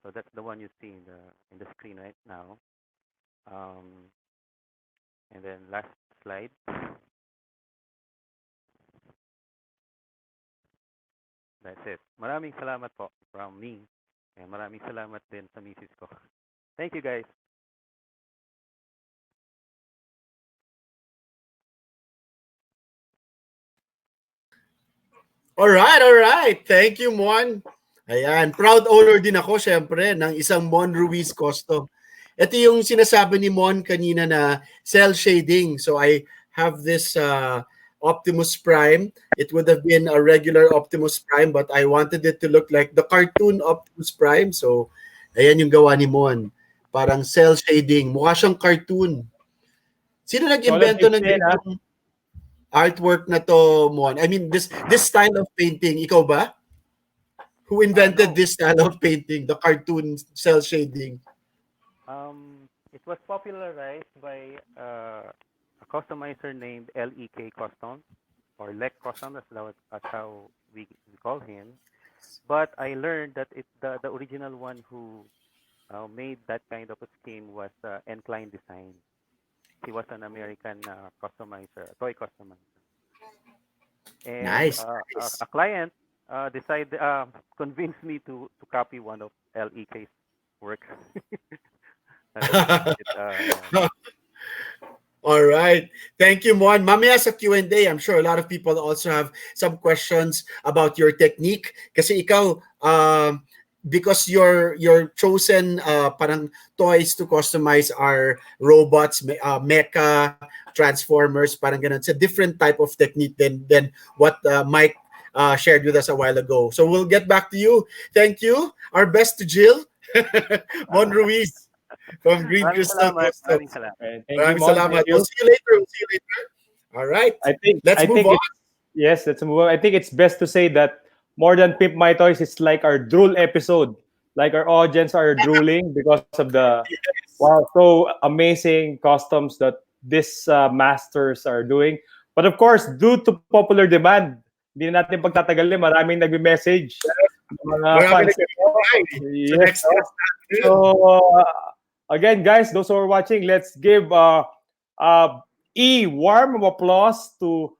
So that's the one you see in the screen right now. Um, and then last slide. That's it. Maraming salamat po from me. And maraming salamat din sa misis ko. Thank you, guys. All right, all right. Thank you, Mon. Ayan, proud owner din ako, syempre, ng isang Mon Ruiz custom. Ito yung sinasabi ni Mon kanina na cell shading. So I have this Optimus Prime. It would have been a regular Optimus Prime, but I wanted it to look like the cartoon Optimus Prime. So ayan yung gawa ni Mon. Parang cell shading. Mukha siyang cartoon. Sino nag-invento ng ganitong artwork na to, Mon? I mean, this style of painting, ikaw ba? Who invented No. this style of painting, the cartoon cell shading? It was popularized by a customizer named LEK Custom, or Lek Custom, that's how we call him. But I learned that the original one who made that kind of a scheme was Incline Design. He was an American customizer, a toy customizer. And Nice, nice. a client convinced me to copy one of LEK's works. All right. Thank you, Mon. Mamaya sa Q&A, I'm sure a lot of people also have some questions about your technique. Kasi ikaw, because your chosen parang toys to customize are robots, mecha, transformers, parang ganun. It's a different type of technique than what Myke shared with us a while ago. So we'll get back to you. Thank you. Our best to Jill. Mon Ruiz from Green Crystal Maraming Customs. salamat. Maraming salamat. We'll see you later. We'll see you later. All right. Let's move on. Yes, let's move on. I think it's best to say that more than Pimp My Toys, it's like our drool episode. Like our audience are drooling because of the wow, so amazing customs that these masters are doing. But of course, due to popular demand, hindi na natin pagtatagalin, maraming nagme-message. Mga fans. Yes. So, again, guys, those who are watching, let's give Warm of applause to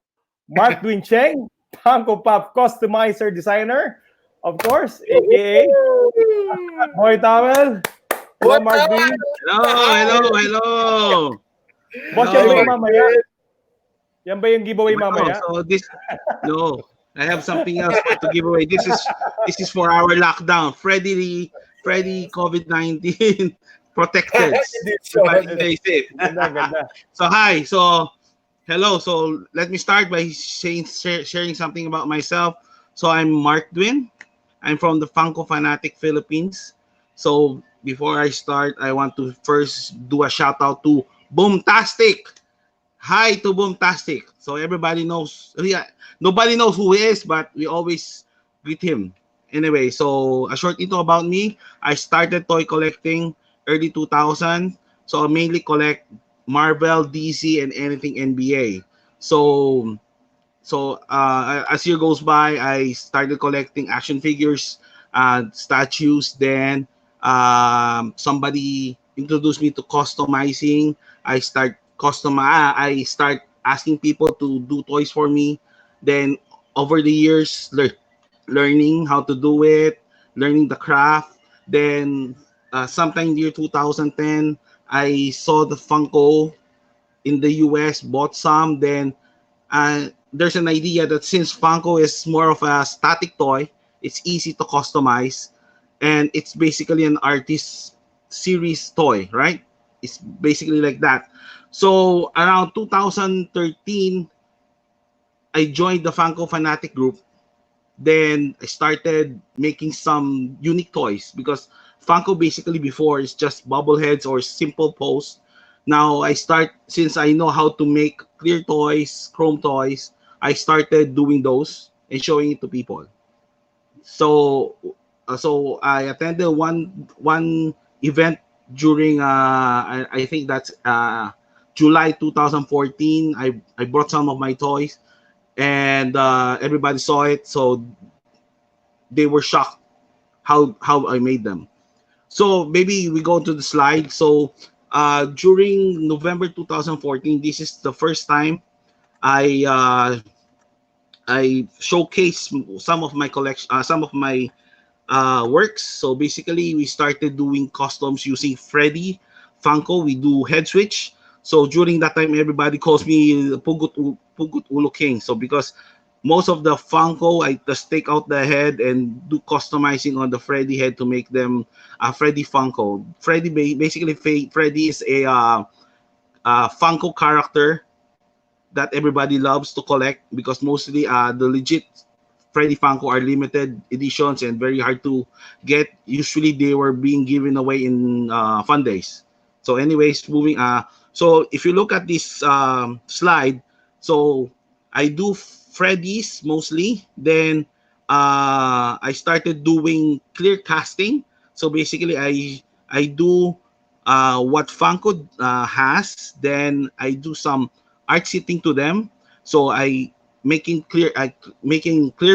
Markdwin Cheng, Funko Pop customizer designer, of course, aka Boy Towel. Hello, What the? Markdwin. Hello. Boss, yan ba Hello. yung mamaya? Yan ba yung giveaway mamaya? So no, I have something else to give away. This is for our lockdown. Freddy COVID-19 protected. Everybody stay safe. Ganda. So hi. So hello. So let me start by sharing something about myself. So I'm Markdwin. I'm from the Funko Fanatic Philippines. So before I start, I want to first do a shout out to Boomtastic. Hi to Boomtastic. So everybody knows. Yeah, nobody knows who he is, but we always greet him. Anyway, so a short intro about me. I started toy collecting early 2000. So I mainly collect Marvel, DC, and anything NBA. So as year goes by, I started collecting action figures, statues. Then somebody introduced me to customizing. I start asking people to do toys for me. Then over the years, learning how to do it, learning the craft. Then sometime year 2010, I saw the Funko in the US, bought some. Then there's an idea that since Funko is more of a static toy, it's easy to customize, and it's basically an artist series toy, right? It's basically like that. So around 2013, I joined the Funko Fanatic group. Then I started making some unique toys because Funko basically before is just bobbleheads or simple pose. Now since I know how to make clear toys, chrome toys, I started doing those and showing it to people. So I attended one event during I think that's July 2014. I brought some of my toys, and everybody saw it, so they were shocked how I made them. So maybe we go to the slide. So during November 2014, this is the first time I showcase some of my collection, some of my works. So basically, we started doing customs using Freddy Funko. We do head switch. So during that time, everybody calls me Pugut Ulo King. So because most of the Funko, I just take out the head and do customizing on the Freddy head to make them Freddy Funko. Basically, Freddy is a Funko character that everybody loves to collect because mostly the legit Freddy Funko are limited editions and very hard to get. Usually they were being given away in fun days. So anyways, moving so if you look at this slide, so I do Freddy's mostly. Then I started doing clear casting. So basically I do what Funko has. Then I do some art sitting to them. So making clear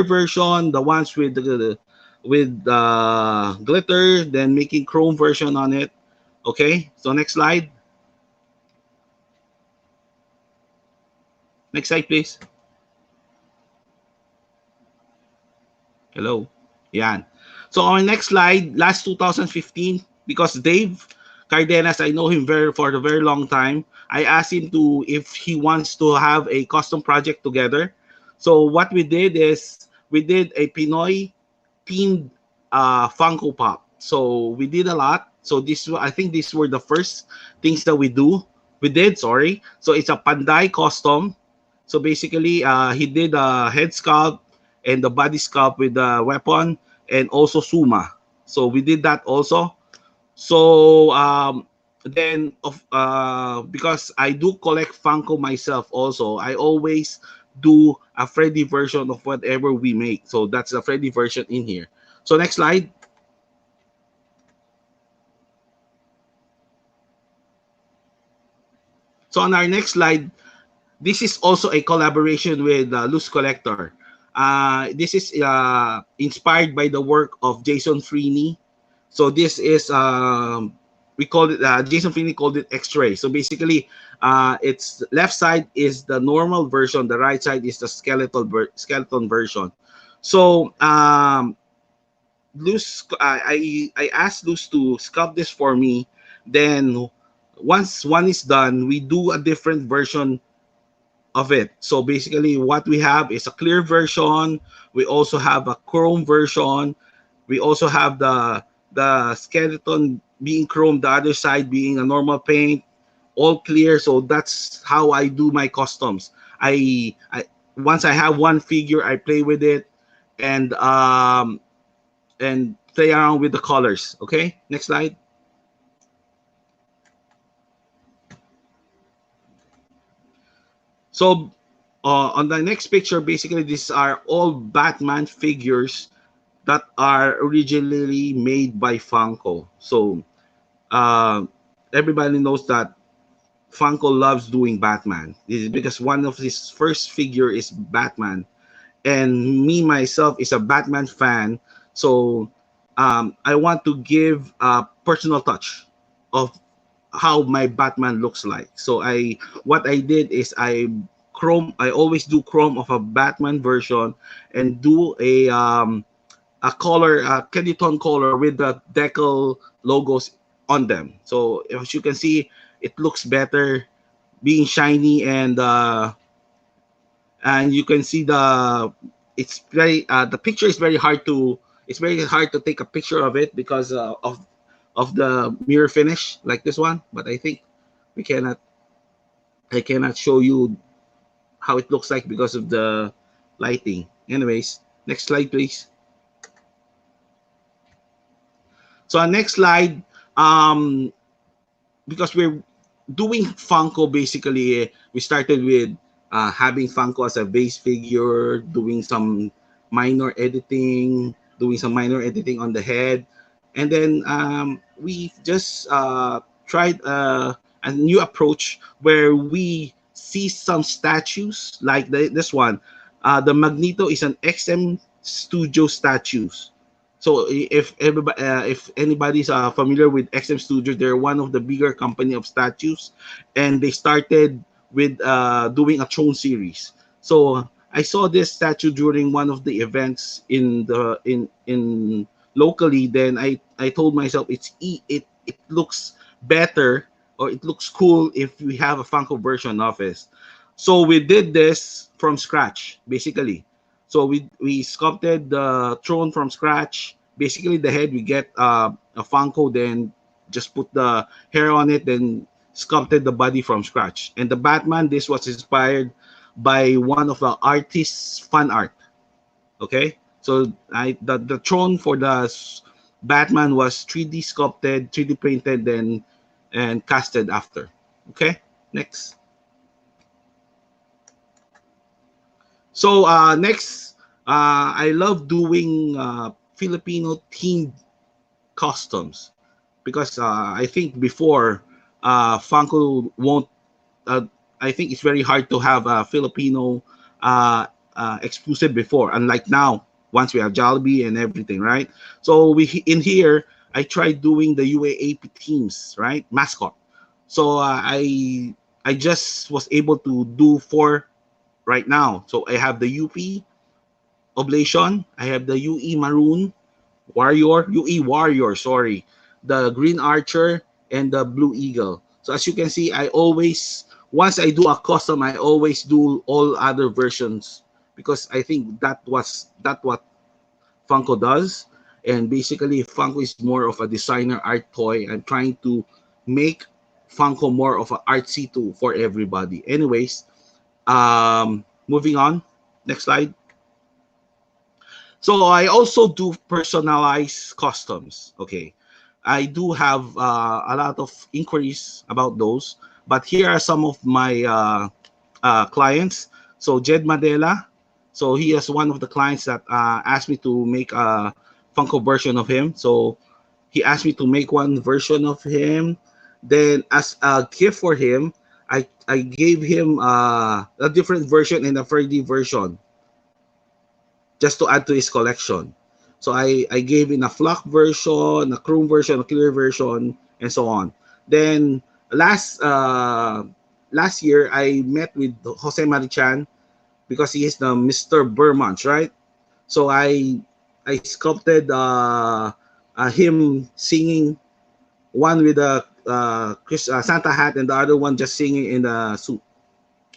version, the ones with glitter, then making chrome version on it. Okay, so next slide. Next slide, please. Hello. Yan. So our next slide, last 2015, because Dave Cardenas, I know him for a very long time. I asked him if he wants to have a custom project together. So what we did is we did a Pinoy themed Funko Pop. So we did a lot. So I think these were the first things that we did. Sorry. So it's a Panday custom. So basically, he did a head sculpt and the body sculpt with the weapon and also Suma. So we did that also. So then because I do collect Funko myself also, I always do a Freddy version of whatever we make. So that's a Freddy version in here. So next slide. So on our next slide, this is also a collaboration with Loose Collector. This is inspired by the work of Jason Freeney. So this is we called it, Jason Finney called it X-ray. So basically, it's left side is the normal version, the right side is the skeleton version. So Luz, I asked Luz to sculpt this for me. Then once one is done, we do a different version of it. So basically, what we have is a clear version. We also have a chrome version. We also have the skeleton being chrome, the other side being a normal paint, all clear. So that's how I do my customs. I once I have one figure, I play with it and play around with the colors. Okay, next slide. So on the next picture, basically these are all Batman figures that are originally made by Funko. So uh, everybody knows that Funko loves doing Batman. This is because one of his first figure is Batman, and me myself is a Batman fan. So I want to give a personal touch of how my Batman looks like. So what I did is I always do chrome of a Batman version and do a color, a candy tone color with the decal logos on them. So as you can see, it looks better, being shiny, and you can see it's very the picture is very hard to take a picture of it because of the mirror finish like this one. But I think we cannot I cannot show you how it looks like because of the lighting. Anyways, next slide, please. So our next slide, because we're doing Funko, basically, we started with having Funko as a base figure, doing some minor editing, on the head, and then we just tried a new approach where we see some statues like this one. The Magneto is an XM Studio statues. So if anybody's familiar with XM Studios, they're one of the bigger company of statues, and they started with doing a Throne series. So I saw this statue during one of the events in locally. Then I told myself it looks better, or it looks cool if we have a Funko version of it. So we did this from scratch, basically. So we sculpted the Throne from scratch. Basically, the head we get a Funko, then just put the hair on it, then sculpted the body from scratch. And the Batman, this was inspired by one of the artists' fan art. Okay, so the Throne for the Batman was 3D sculpted, 3D printed, then and casted after. Okay, next. So next, I love doing Filipino themed customs because I think before Funko won't. I think it's very hard to have a Filipino exclusive before, unlike now. Once we have Jollibee and everything, right? So in here, I tried doing the UAAP teams, right? Mascot. So I just was able to do 4 right now. So I have the UP Oblation, I have the UE Maroon Warrior, sorry, the Green Archer, and the Blue Eagle. So as you can see, once I do a custom, I always do all other versions because I think that's what Funko does. And basically, Funko is more of a designer art toy. I'm trying to make Funko more of an artsy tool for everybody. Anyways, moving on. Next slide. So I also do personalized customs. Okay, I do have a lot of inquiries about those, but here are some of my clients. So Jed Madela, so he is one of the clients that asked me to make a Funko version of him. So he asked me to make one version of him. Then as a gift for him, I gave him a different version and a 3D version just to add to his collection. So I gave in a flock version, a chrome version, a clear version, and so on. Then last year I met with Jose Marichan because he is the Mr. Burmans, right? So I sculpted him singing, one with a Santa hat and the other one just singing in the suit.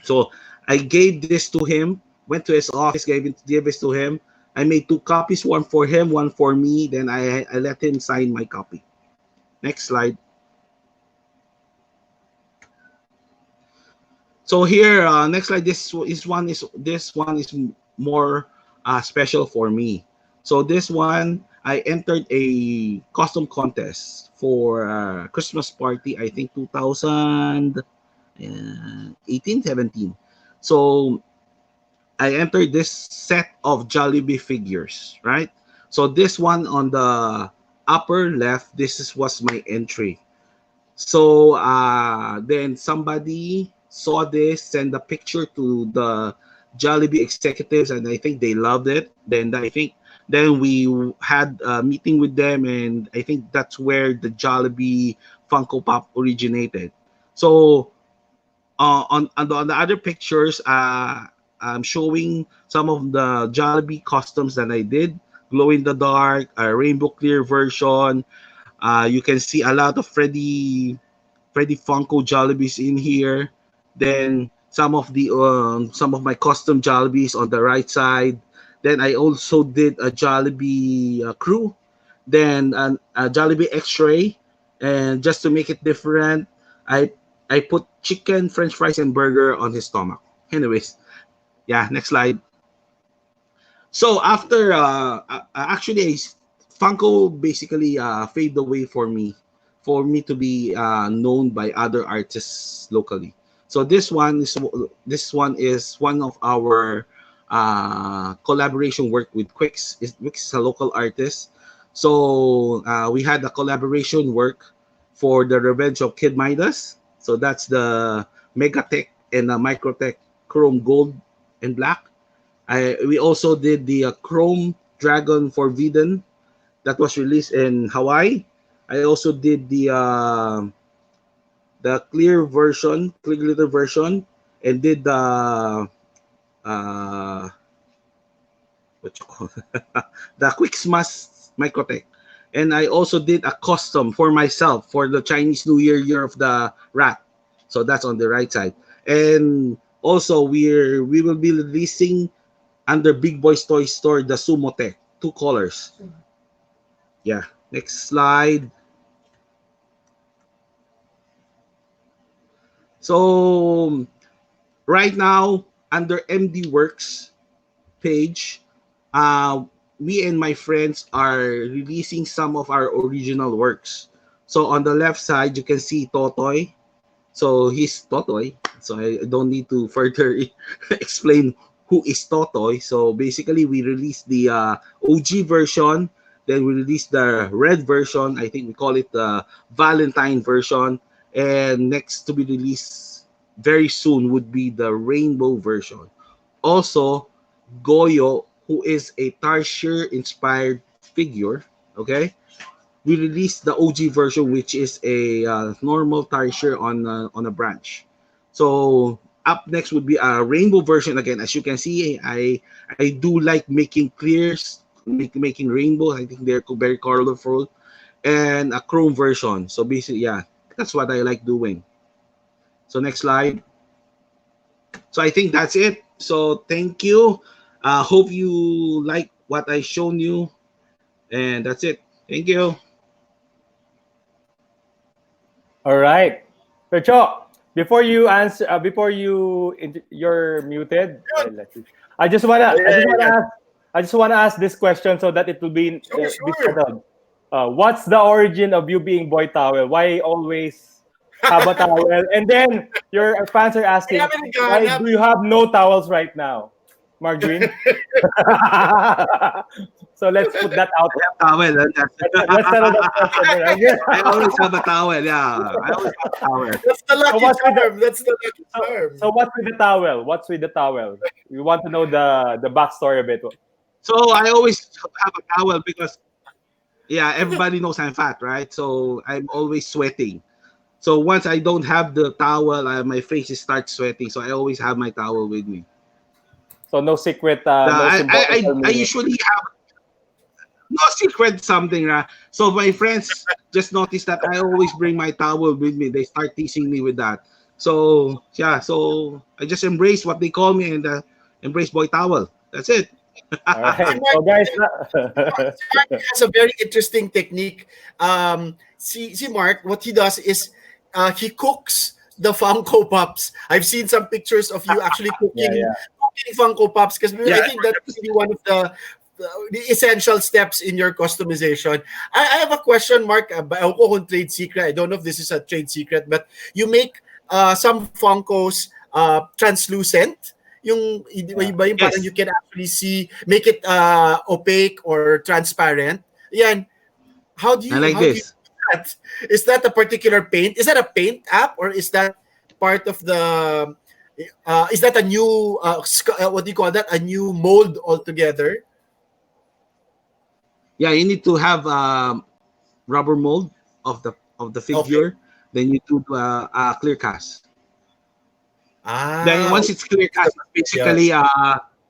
So I gave this to him, went to his office, gave this to him. I made 2 copies, one for him, one for me. Then I let him sign my copy. Next slide. So here, next slide. This one is more special for me. So this one, I entered a custom contest for Christmas party. I think 2018, 17. So I entered this set of Jollibee figures, right? So this one on the upper left, was my entry. So then somebody saw this, sent a picture to the Jollibee executives, and I think they loved it. Then we had a meeting with them, and I think that's where the Jollibee Funko Pop originated. So on the other pictures, I'm showing some of the Jollibee customs that I did: glow in the dark, a rainbow clear version. You can see a lot of Freddy Funko Jollibees in here. Then some of my custom Jollibees on the right side. Then I also did a Jollibee crew. Then a Jollibee X-ray, and just to make it different, I put chicken, French fries, and burger on his stomach. Anyways, yeah. Next slide. So after actually Funko basically paved the way for me to be known by other artists locally. So this one is one of our collaboration work with Quix. Quix is a local artist. So we had a collaboration work for the Revenge of Kid Midas. So that's the Megatech and Microtech Chrome Gold and Black. We also did the Chrome Dragon for Viden that was released in Hawaii. I also did the clear version, clear glitter version, and did the what you call the Quicksmas Microtech. And I also did a custom for myself for the Chinese New Year, Year of the Rat. So that's on the right side. And also we will be releasing under Big Boys Toy Store the Sumo Tech, 2 colors. Yeah. Next slide. So right now under MD Works page, me and my friends are releasing some of our original works. So on the left side, you can see Totoy. So he's Totoy. So I don't need to further explain who is Totoy. So basically, we released the OG version. Then we released the red version. I think we call it the Valentine version. And next to be released very soon would be the rainbow version. Also, Goyo, who is a Tarsier inspired figure, okay? We released the OG version, which is a normal Tarsier on a branch. So up next would be a rainbow version. Again, as you can see, I do like making clears, making rainbows. I think they're very colorful, and a chrome version. So basically, yeah, that's what I like doing. So next slide. So I think that's it. So thank you. Hope you like what I shown you, and that's it. Thank you. All right. So, Cho, before you answer, you're muted. I just wanna ask this question so that it will be Sure. settled. What's the origin of you being Boy Towel? Why always have a towel? And then your fans are asking, why do you have no towels right now, Markdwin? So let's put that out. Towel. Let's settle that question. I always have a towel. Yeah, I always have a towel. That's the lucky term. That's the lucky term. So what's with the towel? What's with the towel? We want to know the backstory of it. So I always have a towel because yeah, everybody knows I'm fat, right? So I'm always sweating. So once I don't have the towel, my face starts sweating. So I always have my towel with me. So no secret, no I, I, symbolical I meaning. usually have no secret something. So my friends just noticed that I always bring my towel with me. They start teasing me with that. So yeah, so I just embrace what they call me and embrace boy towel. That's it. All right. Mark, So guys, Mark has a very interesting technique. See, Mark, what he does is he cooks the Funko Pops. I've seen some pictures of you actually yeah, cooking, yeah. cooking Funko Pops because I Yeah. think that's really one of the essential steps in your customization. I have a question, Mark. Ewan ko kung trade secret. I don't know if this is a trade secret, but you make some Funkos translucent. Yung Yeah. iba yung parang Yes. you can actually see, make it opaque or transparent. Yan. I like How do you this. do that? Is that a particular paint? Is that a paint app or is that part of the is that a new what do you call that? A new mold altogether? Yeah, you need to have rubber mold of the Okay. figure. Then you do a clear cast. Then Ah, once it's clear cast, yeah. basically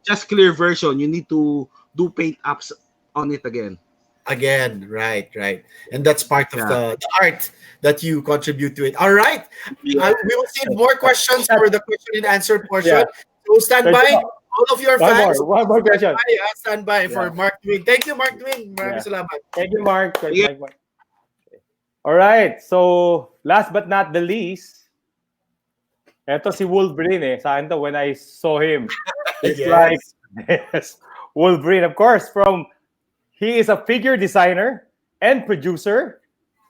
just clear version. You need to do paint apps on it again. Again, right, right. And that's part of Yeah. the art that you contribute to it. All right. Yeah. We will save more questions for the question and answer portion. Yeah. So stand There's by. All of your fans, one more stand question. by, stand by for Yeah. Markdwin. Thank you, Markdwin. Maraming Yeah. salamat. Thank you, Mark. Thank you, Yeah. Mark. All right. So last but not the least, eto si Wolverine eh. Sa akin to when I saw him. It's like Yes. yes, Wolverine, of course, he is a figure designer and producer.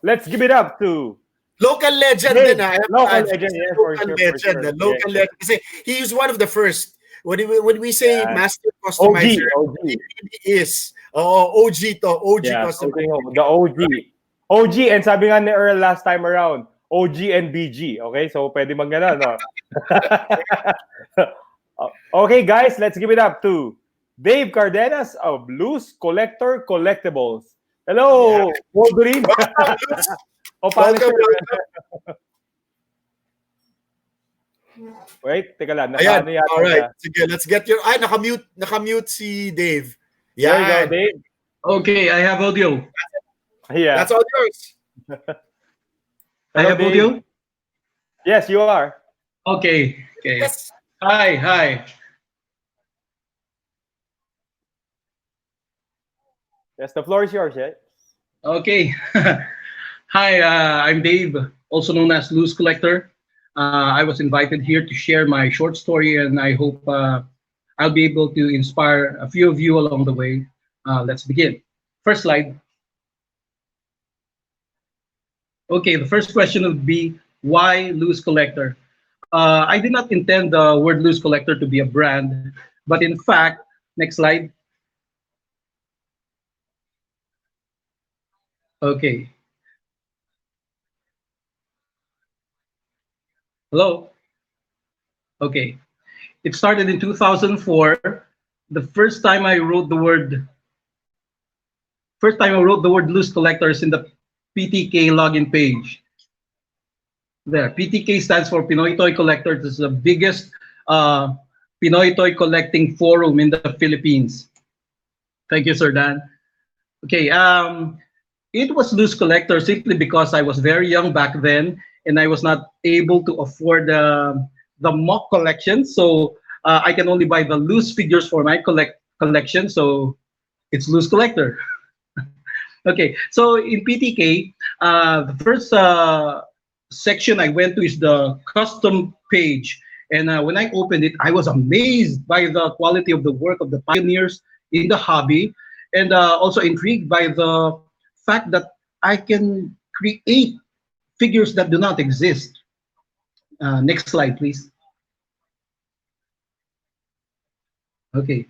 Let's give it up to Local legend Dave. din I have to Local add. legend, He's a yes, for local sure, for legend. sure. The local Yes. legend. Kasi he is one of the first. When we say Yeah. master OG, customizer, he OG. really is. Oh, OG to. OG Yeah, customizer. the OG. OG, and sabi nga ni Earl last time around, OG and BG. Okay, so pwede mag gano'n, no? Okay, guys, let's give it up to Dave Cardenas of Loose Collector Collectibles. Hello, Wolverine. Welcome, Luz. O Welcome, Punisher. welcome. Wait, teka lang. Ayan. Naka, ano yata All right. siya. Sige, let's get your... Ay, nakamute si Dave. There you go, Yan. Dave. Okay, I have audio. Yeah. That's all yours. I Hello, have Dave. audio. Yes, you are. Okay. Okay. Yes. Hi. Hi. Yes, the floor is yours, yeah? Okay. Hi, I'm Dave, also known as Loose Collector. I was invited here to share my short story, and I hope I'll be able to inspire a few of you along the way. Let's begin. First slide. Okay, the first question would be, why Loose Collector? I did not intend the word Loose Collector to be a brand, but in fact, next slide. Okay. Hello? Okay. It started in 2004. The first time I wrote the word Loose Collectors in the PTK login page. There, PTK stands for Pinoy Toy Collectors. This is the biggest Pinoy toy collecting forum in the Philippines. Thank you, Sir Dan. Okay, it was Loose Collector simply because I was very young back then and I was not able to afford the mock collection. So I can only buy the loose figures for my collection. So it's Loose Collector. Okay, so in PTK, the first section I went to is the custom page. And when I opened it, I was amazed by the quality of the work of the pioneers in the hobby, and also intrigued by the fact that I can create figures that do not exist. Next slide, please. Okay,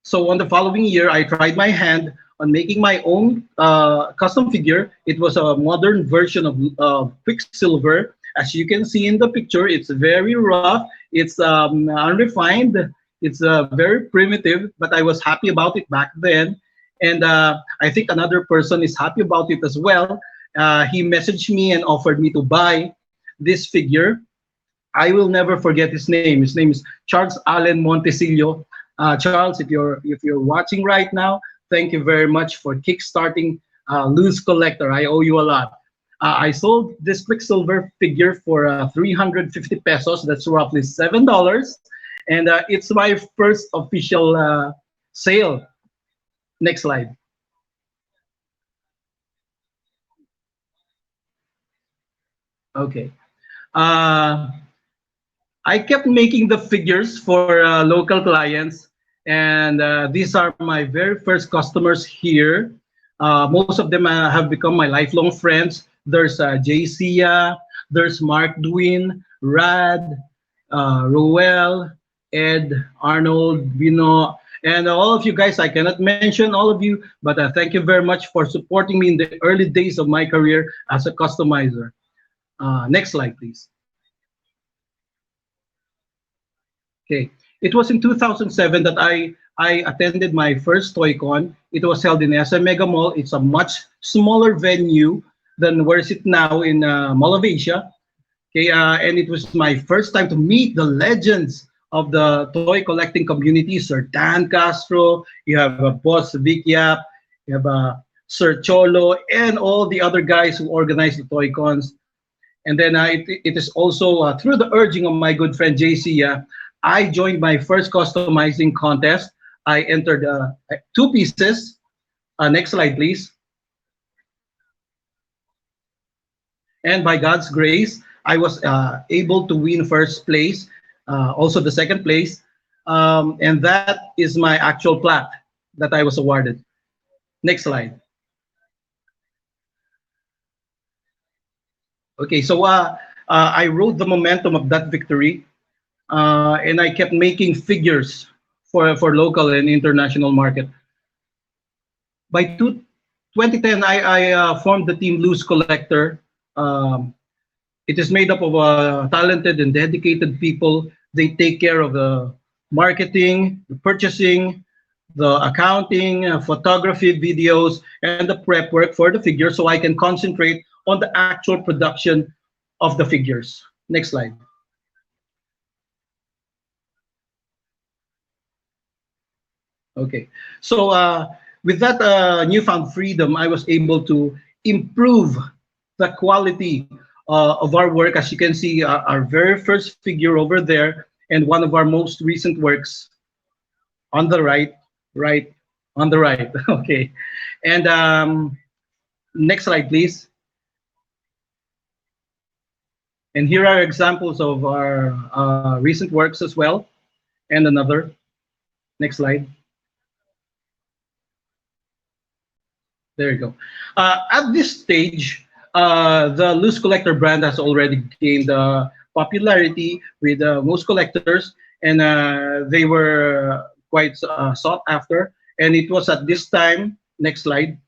so on the following year, I tried my hand on making my own custom figure. It was a modern version of Quicksilver. As you can see in the picture, it's very rough. It's unrefined. It's very primitive, but I was happy about it back then. And I think another person is happy about it as well. He messaged me and offered me to buy this figure. I will never forget his name. His name is Charles Allen Montesillo. Charles, if you're watching right now, thank you very much for kickstarting Loose Collector. I owe you a lot. I sold this Quicksilver figure for 350 pesos. That's roughly $7, and it's my first official sale. Next slide. Okay. Uh, I kept making the figures for local clients, and these are my very first customers here. Most of them have become my lifelong friends. There's JCA, there's Markdwin, Rad, Roel, Ed, Arnold, Vino, and all of you guys. I cannot mention all of you, but thank you very much for supporting me in the early days of my career as a customizer. Next slide, please. Okay. It was in 2007 that I attended my first TOYCON. It was held in SM Mega Mall. It's a much smaller venue than where is it now in Mall of Asia. Okay, and it was my first time to meet the legends of the toy collecting community. Sir Dan Castro, you have Boss Vic Yap, you have Sir Cholo, and all the other guys who organized the TOYCONs. And then it is also through the urging of my good friend JC, I joined my first customizing contest. I entered two pieces. Next slide, please. And by God's grace, I was able to win first place, also the second place. And that is my actual plaque that I was awarded. Next slide. Okay, so I rode the momentum of that victory, and I kept making figures for local and international market. By 2010, I formed the team Loose Collector. It is made up of talented and dedicated people. They take care of the marketing, the purchasing, the accounting, photography, videos, and the prep work for the figures so I can concentrate on the actual production of the figures. Next slide. Okay, so with that newfound freedom, I was able to improve the quality of our work. As you can see, our very first figure over there, and one of our most recent works on the right, on the right. Okay, and next slide, please. And here are examples of our recent works as well, and another. Next slide. There you go. At this stage, the Loose Collector brand has already gained popularity with most collectors, and they were quite sought after. And it was at this time, next slide.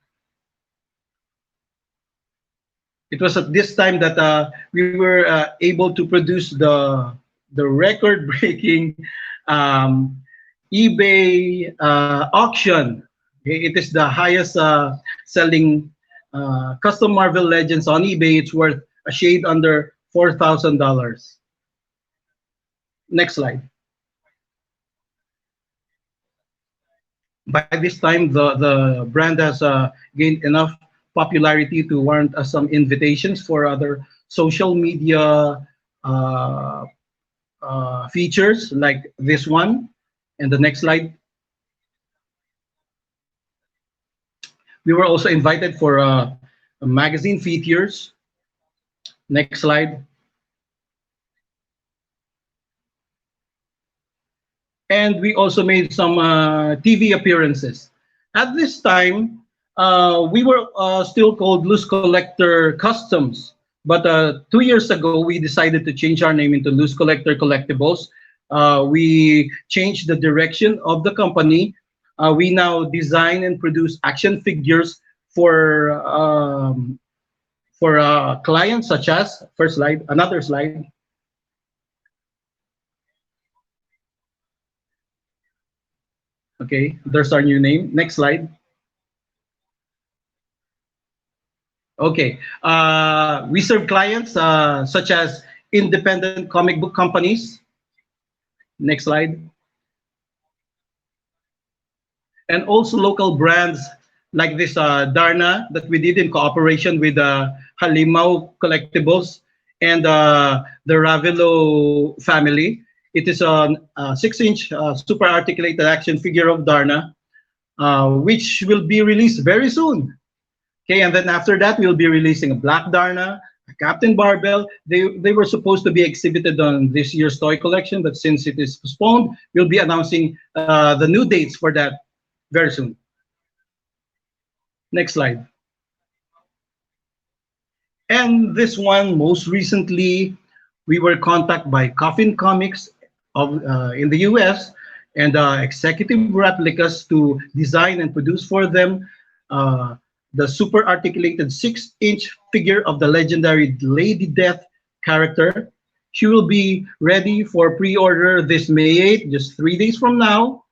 It was at this time that we were able to produce the record-breaking eBay auction. It is the highest selling custom Marvel Legends on eBay. It's worth a shade under $4,000. Next slide. By this time, the brand has gained enough popularity to warrant us some invitations for other social media features like this one. And the next slide. We were also invited for magazine features. Next slide. And we also made some TV appearances. At this time, we were still called Loose Collector Customs. But 2 years ago, we decided to change our name into Loose Collector Collectibles. We changed the direction of the company. We now design and produce action figures for clients such as, first slide, another slide. Okay, there's our new name. Next slide. Okay, we serve clients such as independent comic book companies. Next slide. And also local brands like this Darna that we did in cooperation with Halimau Collectibles and the Ravelo family. It is a 6-inch super articulated action figure of Darna, which will be released very soon. Okay, and then after that, we'll be releasing a Black Darna, a Captain Barbell. They were supposed to be exhibited on this year's toy collection, but since it is postponed, we'll be announcing the new dates for that very soon. Next slide. And this one, most recently, we were contacted by Coffin Comics of in the US and executive replicas to design and produce for them the super articulated 6-inch figure of the legendary Lady Death character. She will be ready for pre-order this May 8th, just 3 days from now.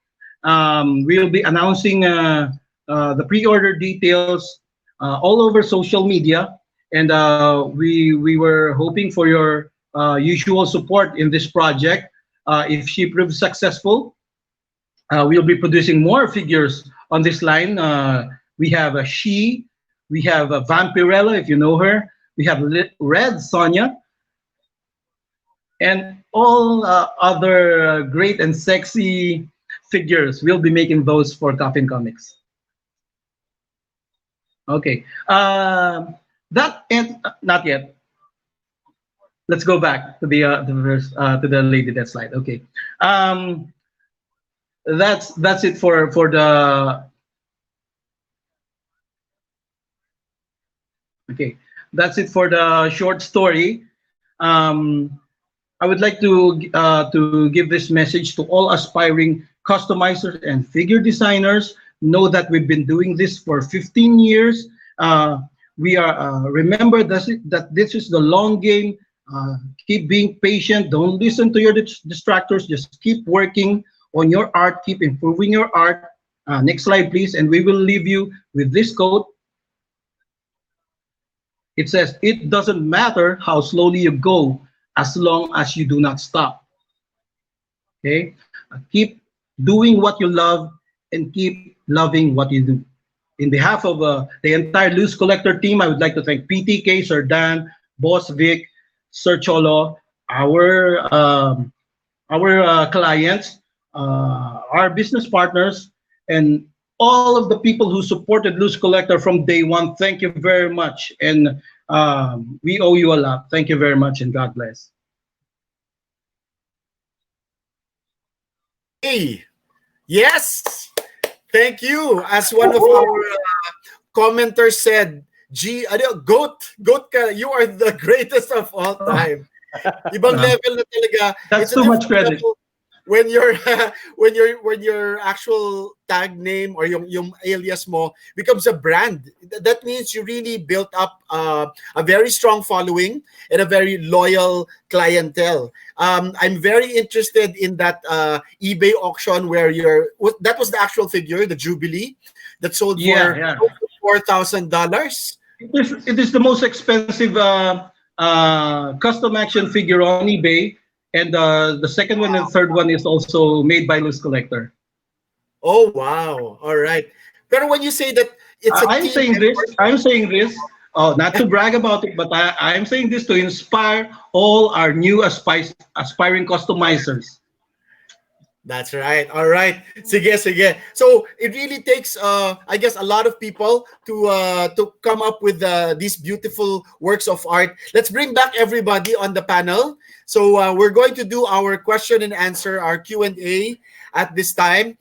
We'll be announcing the pre-order details all over social media, and we were hoping for your usual support in this project. If she proves successful, we'll be producing more figures on this line. We have a She, we have a Vampirella, if you know her, we have Red Sonia, and all other great and sexy figures. We'll be making those for Coffin Comics. Okay, that and not yet. Let's go back to the Lady Death slide. Okay, that's it for the. Okay, that's it for the short story. I would like to give this message to all aspiring customizers and figure designers. Know that we've been doing this for 15 years. We are remember that this is the long game. Keep being patient. Don't listen to your distractors. Just keep working on your art. Keep improving your art. Next slide, please. And we will leave you with this quote. It says, "It doesn't matter how slowly you go, as long as you do not stop." Okay, keep doing what you love and keep loving what you do. In behalf of the entire Loose Collector team, I would like to thank PTK, Sir Dan, Boss Vic, Sir Cholo, our clients, our business partners, and all of the people who supported Loose Collector from day one. Thank you very much, and we owe you a lot. Thank you very much, and God bless. Hey, yes, thank you. As one of our commenters said, goat ka, you are the greatest of all time. Ibang level na talaga. That's too much credit. Level when your when your actual tag name or yung alias mo becomes a brand. That means you really built up a very strong following and a very loyal clientele. I'm very interested in that eBay auction where that was the actual figure, the Jubilee, that sold for $4,000. It is the most expensive custom action figure on eBay, and the second one and third one is also made by Loose Collector. Oh wow! All right. But when you say that it's I'm saying this. Oh, not to brag about it, but I'm saying this to inspire all our new aspiring customizers. That's right. All right. Sige, sige. So it really takes, I guess, a lot of people to come up with these beautiful works of art. Let's bring back everybody on the panel. So we're going to do our question and answer, our Q&A at this time.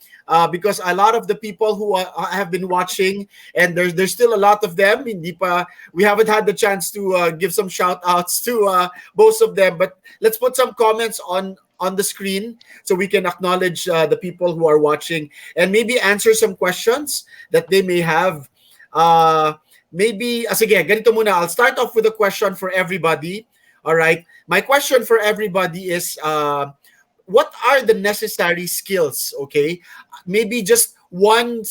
Because a lot of the people who have been watching, and there's still a lot of them. We haven't had the chance to give some shout outs to both of them. But let's put some comments on the screen so we can acknowledge the people who are watching and maybe answer some questions that they may have. Sige, ganito muna. I'll start off with a question for everybody. All right. My question for everybody is, what are the necessary skills? Okay, maybe just one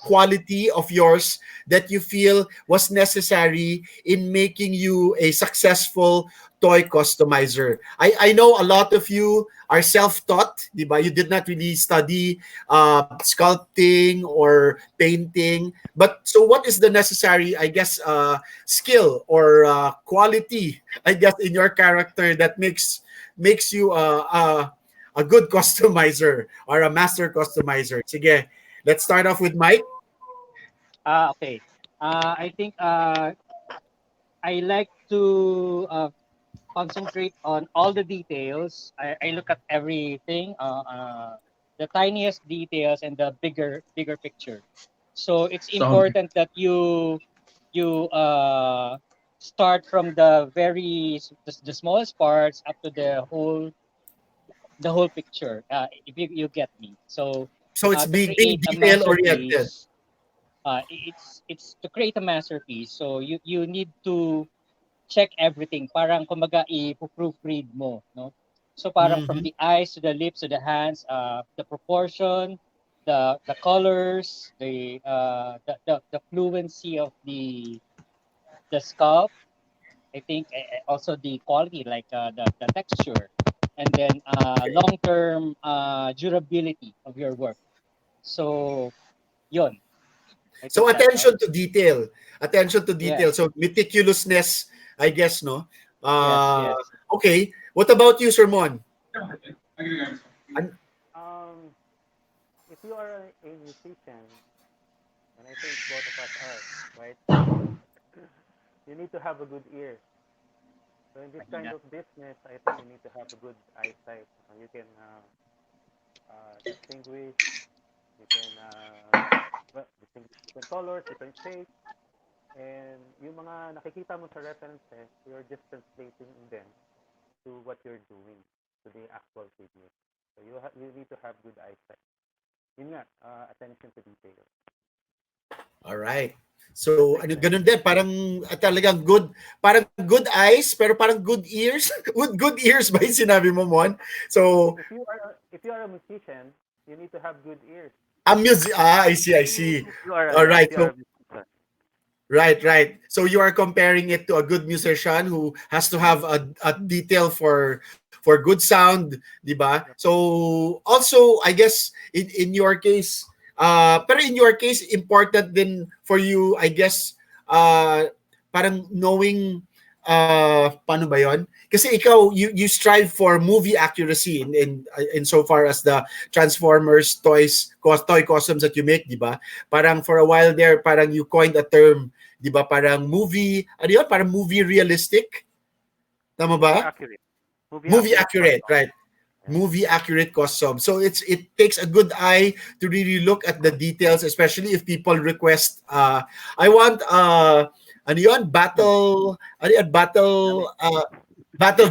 quality of yours that you feel was necessary in making you a successful toy customizer. I know a lot of you are self-taught, di ba? You did not really study sculpting or painting. But so what is the necessary, I guess, skill or quality, I guess, in your character that makes you a good customizer or a master customizer? Sige, let's start off with Myke. Okay. I think I like to concentrate on all the details. I look at everything, the tiniest details and the bigger picture. So it's Sound. important that you start from the smallest parts up to the whole picture. If you get me. So So it's to being create a detail oriented. masterpiece, it's to create a masterpiece. So you need to check everything. Parang kumbaga i-proofread mo, no? So parang from Mhm. the eyes to the lips to the hands, the proportion, the colors, the fluency of the sculpt. I think also the quality, like the texture, and then long-term durability of your work. So, yon. I So think that's all. attention to detail. Attention to Yes, detail. So meticulousness, I guess, no? yes, Uh, yes. okay. What about you, Sermon? An- Um, if you are a musician, and I think both of us are, right? You need to have a good ear. So in this kind of business, I think you need to have a good eyesight. You can distinguish. You can distinguish different colors, different shapes, and yung mga nakikita mo sa references, you're just translating them to what you're doing, to the actual figure. So you need to have good eyesight. Yun nga, attention to detail. All right. So Makes ano sense. ganun din, parang talagang good, parang good eyes pero parang good ears. Good ears ba yung sinabi mo, Mon? So If you are a musician, you need to have good ears. I see, I see. If you are All if right. you are So a musician. right, right. So you are comparing it to a good musician who has to have a detail for good sound, di ba? Yep. So also, I guess in your case, pero in your case, important din for you, I guess, parang knowing, paano ba yon? Kasi ikaw, you strive for movie accuracy in so far as the Transformers toy costumes that you make, di ba? Parang for a while there, parang you coined a term, di ba? Parang movie, ano yun? Parang movie realistic. Tama Movie ba? accurate. Movie Movie accurate accurate, custom. right? Yeah. Movie accurate custom. So it takes a good eye to really look at the details, especially if people request. I want ano yun? Battle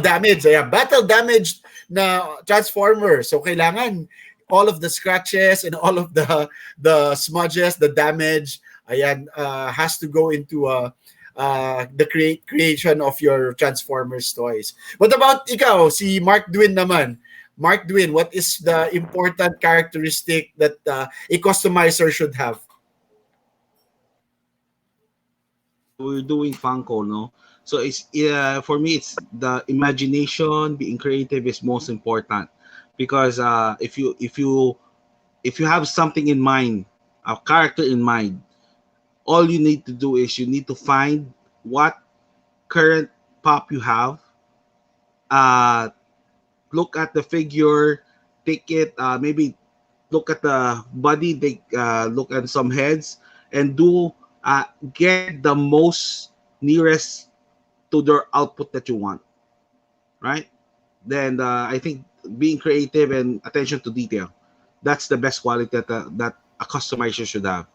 damage. Yeah, battle damage na Transformer. So kailangan all of the scratches and all of the smudges, the damage, ayan, has to go into the creation of your Transformers toys. What about ikaw, si Markdwin naman? Markdwin, what is the important characteristic that a customizer should have? We're doing Funko, no? So it's for me, it's the imagination, being creative is most important because if you have something in mind, a character in mind, all you need to do is you need to find what current pop you have, uh, look at the figure, take it, maybe look at the body, take look at some heads, and do get the most nearest to their output that you want, right? Then I think being creative and attention to detail, that's the best quality that a customizer should have.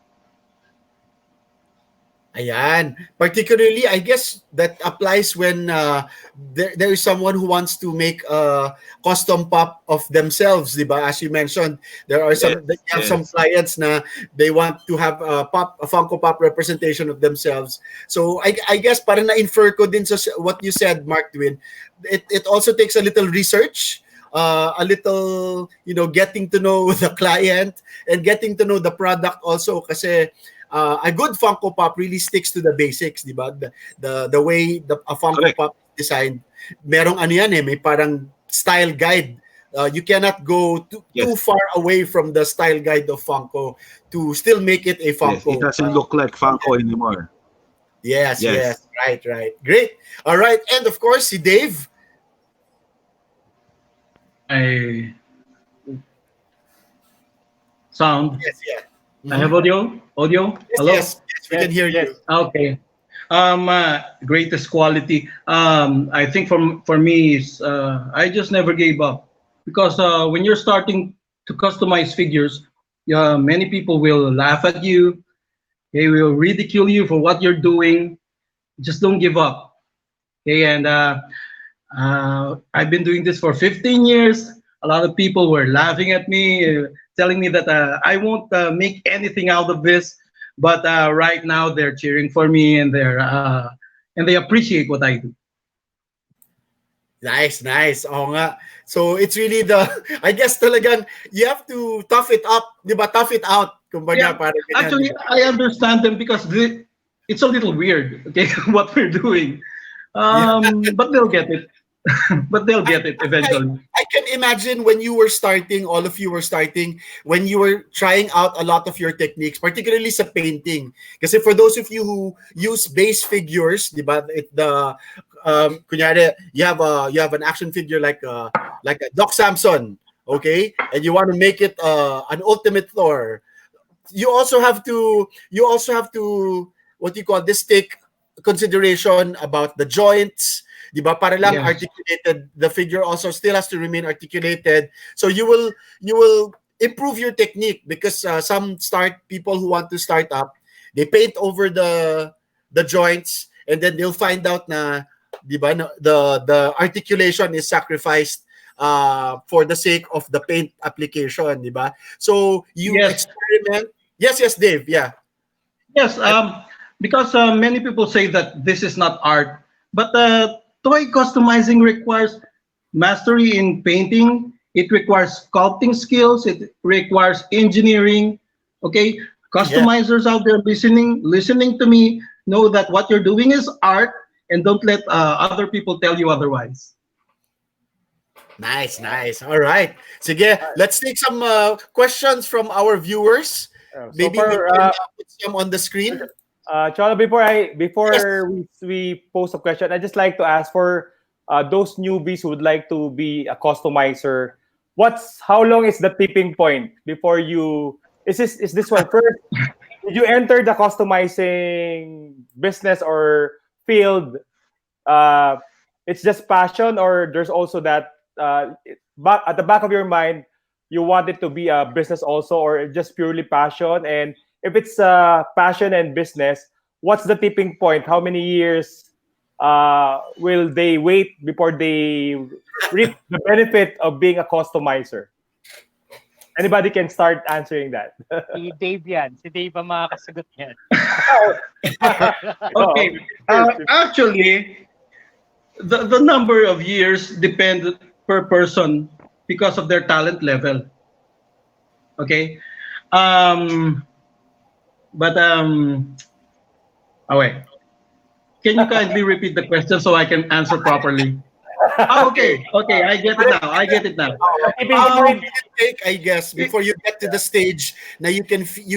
Ayan. Particularly, I guess that applies when there is someone who wants to make a custom pop of themselves, di ba? As you mentioned, there are Yes, they have some yes. clients na they want to have a Funko Pop representation of themselves. So I guess parang na-infer ko din sa what you said, Mark Twin. It also takes a little research a little, getting to know the client and getting to know the product also. Kasi a good Funko Pop really sticks to the basics, di ba? The way a Funko Correct. Pop is designed, merong ano yan may parang style guide. You cannot go too far away from the style guide of Funko to still make it a Yes, Funko. it doesn't look like Funko anymore. Yes. Yes. Right. Great. All right. And of course, si Dave. I sound. Yes, yeah. I have audio. Audio. Hello. Yes, we can hear you. Okay. Greatest quality. I think for me is I just never gave up because when you're starting to customize figures, many people will laugh at you. They will ridicule you for what you're doing. Just don't give up. Okay, and I've been doing this for 15 years. A lot of people were laughing at me, telling me that I won't make anything out of this. But right now they're cheering for me and they appreciate what I do. Nice. Oo nga. So it's really I guess talagang you have to tough it up, di ba? Tough it out. Kumbaga, parang ganyan, Actually, di ba? I understand them because it's a little weird, okay, what we're doing. But they'll get it. But they'll get it eventually. I can imagine when you were starting, all of you were starting, when you were trying out a lot of your techniques, particularly sa painting. Kasi for those of you who use base figures, di ba, kunyari, you have an action figure like a Doc Samson, okay, and you want to make it an Ultimate Thor. You also have to what you call this, take consideration about the joints, di ba? Para lang Yes. articulated, the figure also still has to remain articulated. So you will improve your technique because some people who want to start up, they paint over the joints and then they'll find out na, di ba, the articulation is sacrificed for the sake of the paint application, di ba? So you Yes. experiment. Yes, Dave. Yeah. Yes, because many people say that this is not art, but toy customizing requires mastery in painting. It requires sculpting skills. It requires engineering. Okay, customizers out there listening to me, know that what you're doing is art, and don't let other people tell you otherwise. Nice. All right. Sige, let's take some questions from our viewers. Maybe we can put some on the screen. Cholo, before we post a question, I just like to ask for those newbies who would like to be a customizer. How long is the tipping point before you? Is this one first? Did you enter the customizing business or field? It's just passion, or there's also that at the back of your mind, you want it to be a business also, or just purely passion? And if it's passion and business, what's the tipping point? How many years will they wait before they reap the benefit of being a customizer? Anybody can start answering that. Si Dave yan. Si Dave ang makakasagot yan. Okay. Actually, the number of years depend per person because of their talent level. Okay. Wait. Can you kindly repeat the question so I can answer properly? Okay, I get it now. How long will it take, I guess, before you get to the stage now you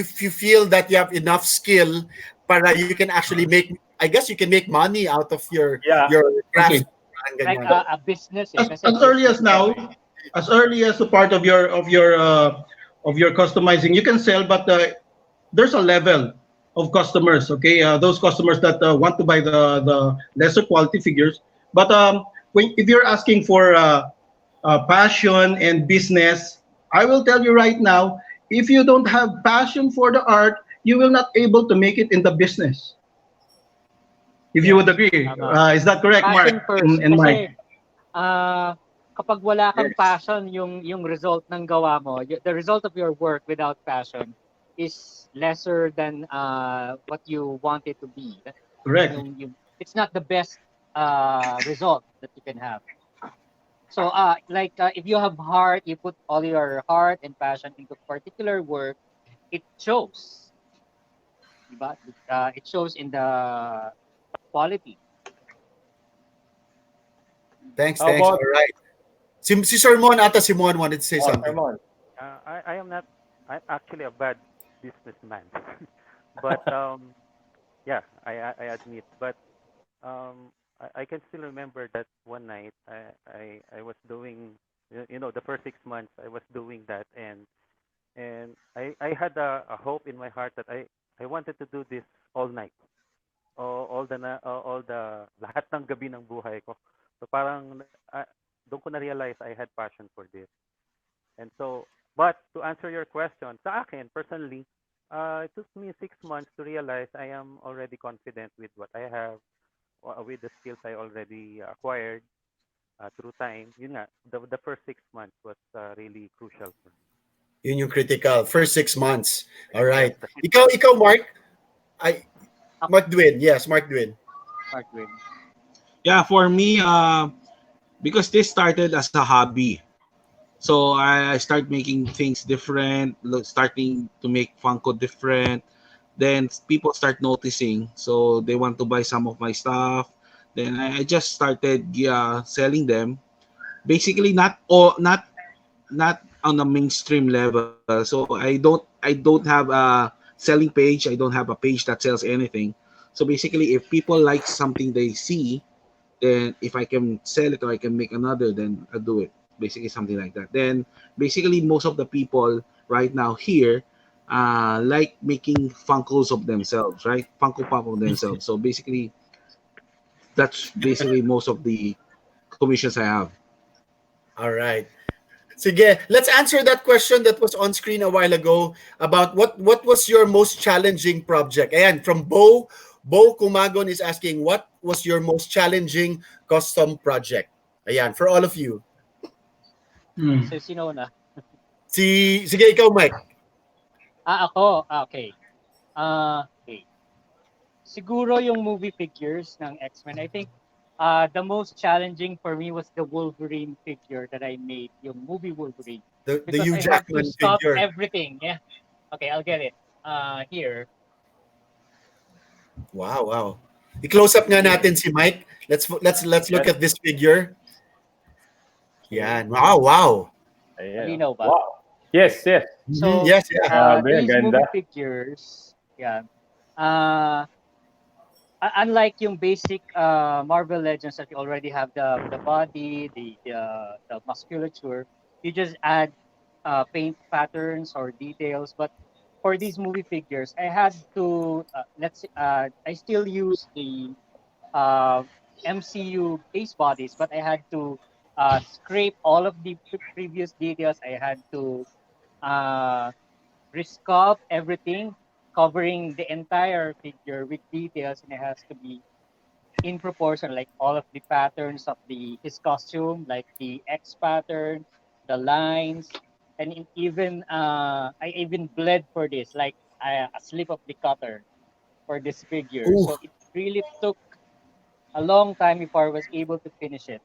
feel that you have enough skill para you can actually make, I guess you can make money out of your craft. Okay. Like a business. As early as now, as early as a part of your customizing, you can sell, but there's a level of customers. Okay, those customers that want to buy the lesser quality figures. But if you're asking for passion and business, I will tell you right now, if you don't have passion for the art, you will not able to make it in the business. If you would agree, is that correct, Passion Mark first. and Myke? Kasi, kapag wala kang passion, yung result ng gawa mo, the result of your work without passion is lesser than what you want it to be. Correct. It's not the best result that you can have. So if you have heart, you put all your heart and passion into particular work, it shows. Diba? It shows in the quality. Thanks, How thanks. about All right. Si Sir Mon, ata si Mon wanted to say something. Sermon? I am not. I'm actually a bad businessman, but yeah, I admit. But I can still remember that one night I was doing, the first 6 months I was doing that, and I had a hope in my heart that I wanted to do this all night, all the lahat ng gabi ng buhay ko. So parang doon ko na realize I had passion for this. And so, but to answer your question, sa akin personally, it took me 6 months to realize I am already confident with what I have, with the skills I already acquired through time. Yun nga, the first 6 months was really crucial for me. Yun yung critical. First 6 months. All Yes, right. the Ikaw, Mark. I, Ako, Markdwin. Yes, Markdwin. Markdwin. Yeah, for me, because this started as a hobby. So I start making things different, starting to make Funko different. Then people start noticing, so they want to buy some of my stuff. Then I just started, yeah, selling them. Basically, not on a mainstream level. So I don't have a selling page. I don't have a page that sells anything. So basically, if people like something they see, then if I can sell it or I can make another, then I'll do it. Basically, something like that. Then basically, most of the people right now here like making Funkos of themselves, right? Funko Pop of themselves. So basically, that's basically most of the commissions I have. All right. Sige, let's answer that question that was on screen a while ago about what was your most challenging project. Ayan, from Bo Kumagon is asking, what was your most challenging custom project? Ayan, for all of you. Hmm. So, sino na? Sige, ikaw, Mike. Ako. Okay. Okay. Siguro yung movie figures ng X-Men. I think the most challenging for me was the Wolverine figure that I made, yung movie Wolverine. The Because Hugh I have to Jackman stop figure. everything. Yeah. Okay, I'll get it. Here. Wow, wow. I-close up nga natin si Mike. Let's look Yes. at this figure. Okay. Yan. Wow, wow. Ayan. Malinaw ba? Wow. Yes, yes. So, Yes, yeah. Grabe, ang these ganda. movie figures, yeah. Uh, Unlike yung basic Marvel Legends that you already have the body, the musculature, you just add paint patterns or details. But for these movie figures, I had to I still use the uh, MCU base bodies, but I had to scrape all of the previous details. I had to uh, resculpt everything, covering the entire figure with details, and it has to be in proportion, like all of the patterns of his costume, like the X pattern, the lines, and I even bled for this, like a slip of the cutter for this figure. Ooh, So it really took a long time before I was able to finish it.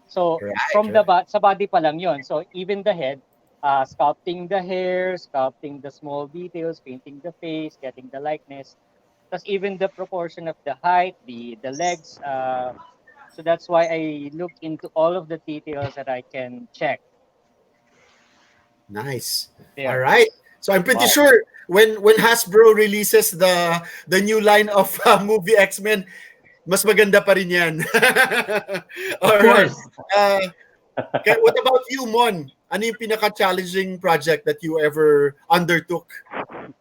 So right, from right. sa body pa lang yon. So even the head, sculpting the hair, sculpting the small details, painting the face, getting the likeness. Plus even the proportion of the height, the legs. So that's why I look into all of the details that I can check Nice. All there. right. So I'm pretty Wow. sure when Hasbro releases the new line of movie X-Men, mas maganda pa rin yan. Of All right. course. Uh, what about you, Mon? Ano yung pinaka-challenging project that you ever undertook?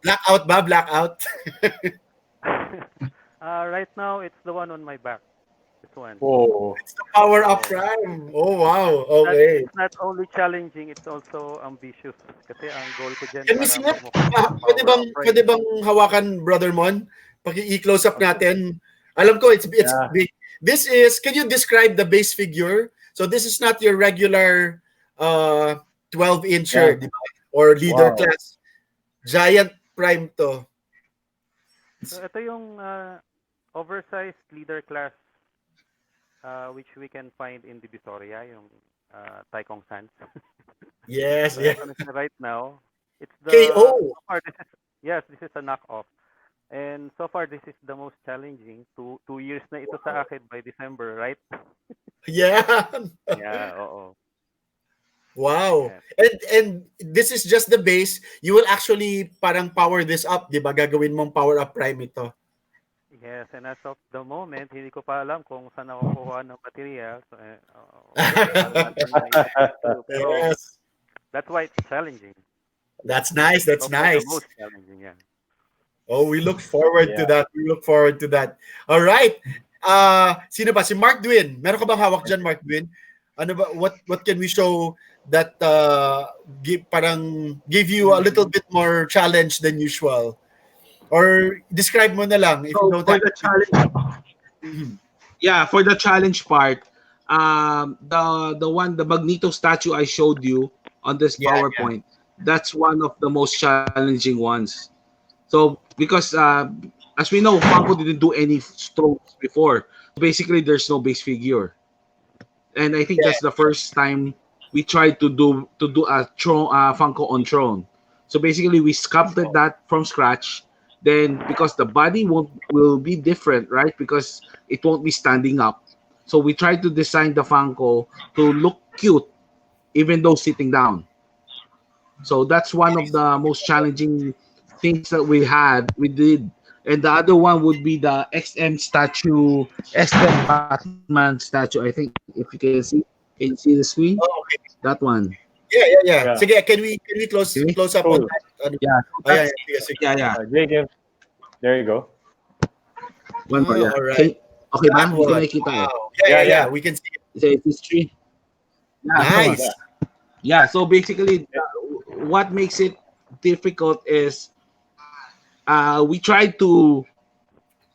Blackout ba? Blackout? right now, it's the one on my back. This one. Oh. It's the Power Up So, Prime. Oh, wow. Okay. it's not only challenging, it's also ambitious. Kasi ang goal ko dyan Can we para see it? magmukha sa Pwede power bang, of prime. pwede bang hawakan, Brother Mon? Paki-close up Okay. natin. Alam ko, it's Yeah. big. This is, can you describe the base figure? So this is not your regular 12-incher, Yeah. di ba? Or leader Wow. class. Giant Prime to. So, ito yung oversized leader class which we can find in Divisoria, yung Taikong Sands. Yes, So yeah. as honestly, right now, it's the KO. so far this is yes, this is a knockoff. And so far this is the most challenging. Two years na ito sa akin by December, right? Yeah. Yeah, oo. Wow. Yes. And this is just the base. You will actually parang power this up, 'di ba? Gagawin mong power up prime ito. Yes, and as of the moment, hindi ko pa alam kung saan ako kukuha ng materials. Paano natin ma-issue. Pero Yes. that's why it's challenging. That's nice. That's So far, the nice. most challenging, yeah. Oh, we look forward to Yeah. that. We look forward to that. All right. Sino ba? Si Markdwin. Meron ka bang hawak dyan, Markdwin? Ano ba? What can we show that parang give you a little bit more challenge than usual? Or describe mo na lang if you So don't for have the challenge, yeah, for the challenge part, the Magneto statue I showed you on this Yeah, PowerPoint, that's one of the most challenging ones. So because as we know, Funko didn't do any strokes before. Basically, there's no base figure, and I think yeah. that's the first time we tried to do a Tron, Funko on Tron. So basically, we sculpted that from scratch. Then because the body will be different, right? Because it won't be standing up. So we tried to design the Funko to look cute even though sitting down. So that's one of the most challenging things that we did. And the other one would be the XM statue, XM Batman statue. I think if you can you see the screen? Oh, okay. That one. Yeah. Yeah. Sige, can we close Okay. close up on Cool. that? Ano? Yeah. Oh, yeah, sige. Yeah. JJ, there you go. One more. Yeah. All right. Okay, That ba? Hindi ko one. nakikita eh. Wow. Yeah, Yeah. yeah. We can see it. Is it history? Yeah. Nice. Yeah. So basically, what makes it difficult is we tried to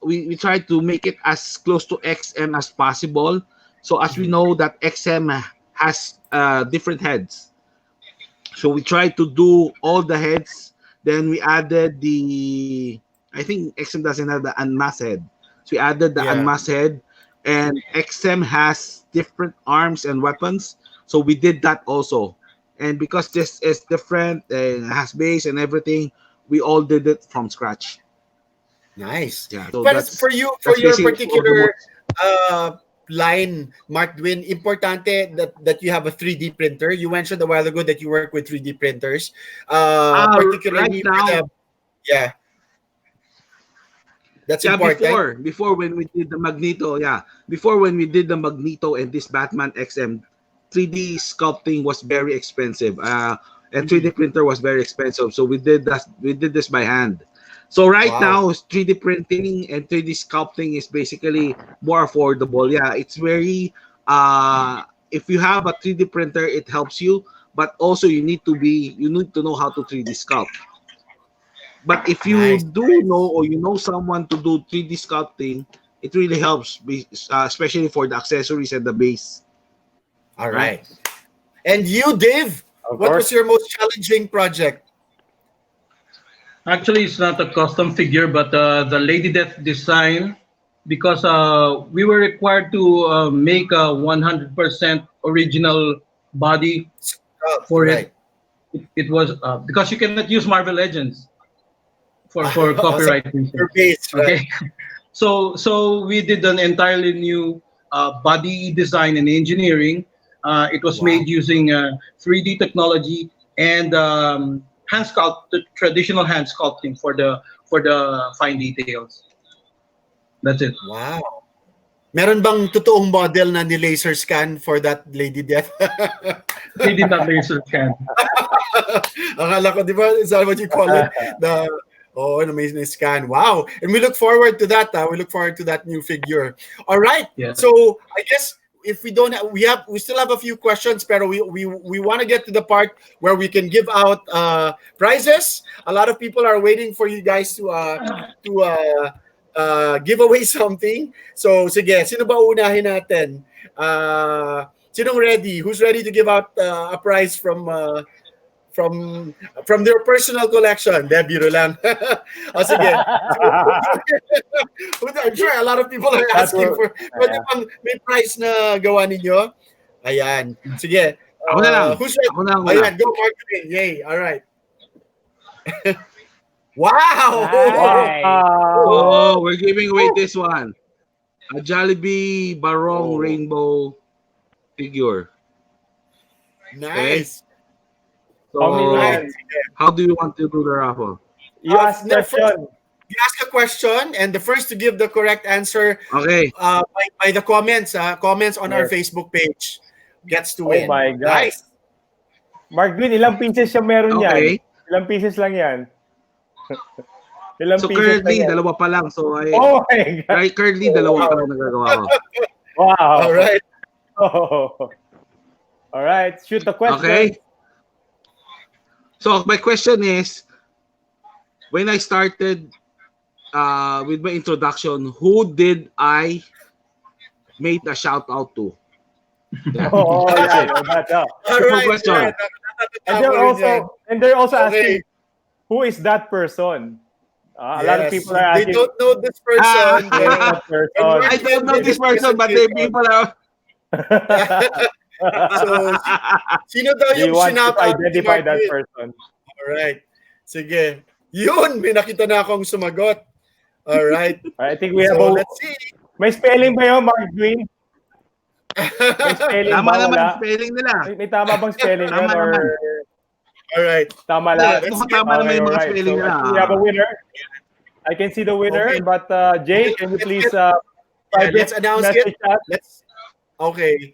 we tried to make it as close to XM as possible. So as we know that XM has different heads. So we tried to do all the heads. Then we added I think XM doesn't have the unmasked head. So we added the Yeah. unmasked head. And XM has different arms and weapons. So we did that also. And because this is different and has base and everything, we all did it from scratch. Nice. Yeah. So But for that's your basically all the particular line, Markdwin, importante that you have a 3D printer. You mentioned a while ago that you work with 3D printers. Particularly right now, yeah. That's yeah, important. before when we did the Magneto, before when we did the Magneto and this Batman XM, 3D sculpting was very expensive. And 3D printer was very expensive, so we did this by hand. So right Wow. now, 3D printing and 3D sculpting is basically more affordable. Yeah, it's very if you have a 3D printer, it helps you, but also you need to know how to 3D sculpt. But if you Nice. do know or you know someone to do 3D sculpting, it really helps, especially for the accessories and the base. All right. And you, Dave, Of what course. was your most challenging project? Actually, it's not a custom figure, but the Lady Death design, because we were required to make a 100% original body for Right. it. It was because you cannot use Marvel Legends for Also, copyright reasons. your base, right? Okay, so we did an entirely new body design and engineering. It was Wow. made using 3D technology and hand sculpt, the traditional hand sculpting for the fine details. That's it. Wow. Meron bang totoong model na ni-laser scan for that Lady Death? They did not laser scan. Akala ko, di ba, is that what you call it? Na may scan. Wow. And we look forward to that. We look forward to that new figure. All right. Yeah. So I guess if we don't have, we still have a few questions, pero we want to get to the part where we can give out prizes. A lot of people are waiting for you guys to give away something. So sige, sino ba unahin natin? Sinong ready? Who's ready to give out a prize from from their personal collection. Biro lang. O sige. I'm sure a lot of people are asking for pwede bang may price na gawa ninyo? Ayan. Sige. Ako na lang. Who's ready? Ako na lang. Ayan, go Markdwin. Yay. All right. Wow! Nice. Oh, we're giving away this one. A Jollibee Barong Rainbow figure. Nice. So, Right. how do you want to do the raffle? You ask question. You ask a question, and the first to give the correct answer Okay. by the comments on our Yes. Facebook page gets to Oh win. my God. Nice. Markdwin, ilang pieces siya meron Okay. yan? Ilang pieces lang yan? Ilang So pieces currently, lang yan? dalawa pa lang. So Oh my God. right, currently, dalawa pa lang nagagawa ko. Wow. All right. Oh. All right. Shoot the question. Okay. So my question is, when I started with my introduction, who did I made a shout out to? Yeah. Oh, yeah. That's All Simple right. question. Yeah. And they're also Okay. asking, who is that person? A lot of Yes. people are They asking, don't know this person. who is that person? I don't know this person, but the people are. So, sino daw They yung want to shout out ni identify that Markdwin? person. Alright. Sige. Yun, may nakita na akong sumagot. Alright. I think we have So, a... let's see. May spelling ba yun, Markdwin? May spelling Tama ba? naman Wala? ang spelling nila. May tama bang spelling yun? Tama Or naman. Alright. tama Hindi, lang? mukhang tama naman yung mga alright. spelling So, nila. I think we have a winner. I can see the winner, Okay. but Jay, can you please Let's announce message it. us? Okay.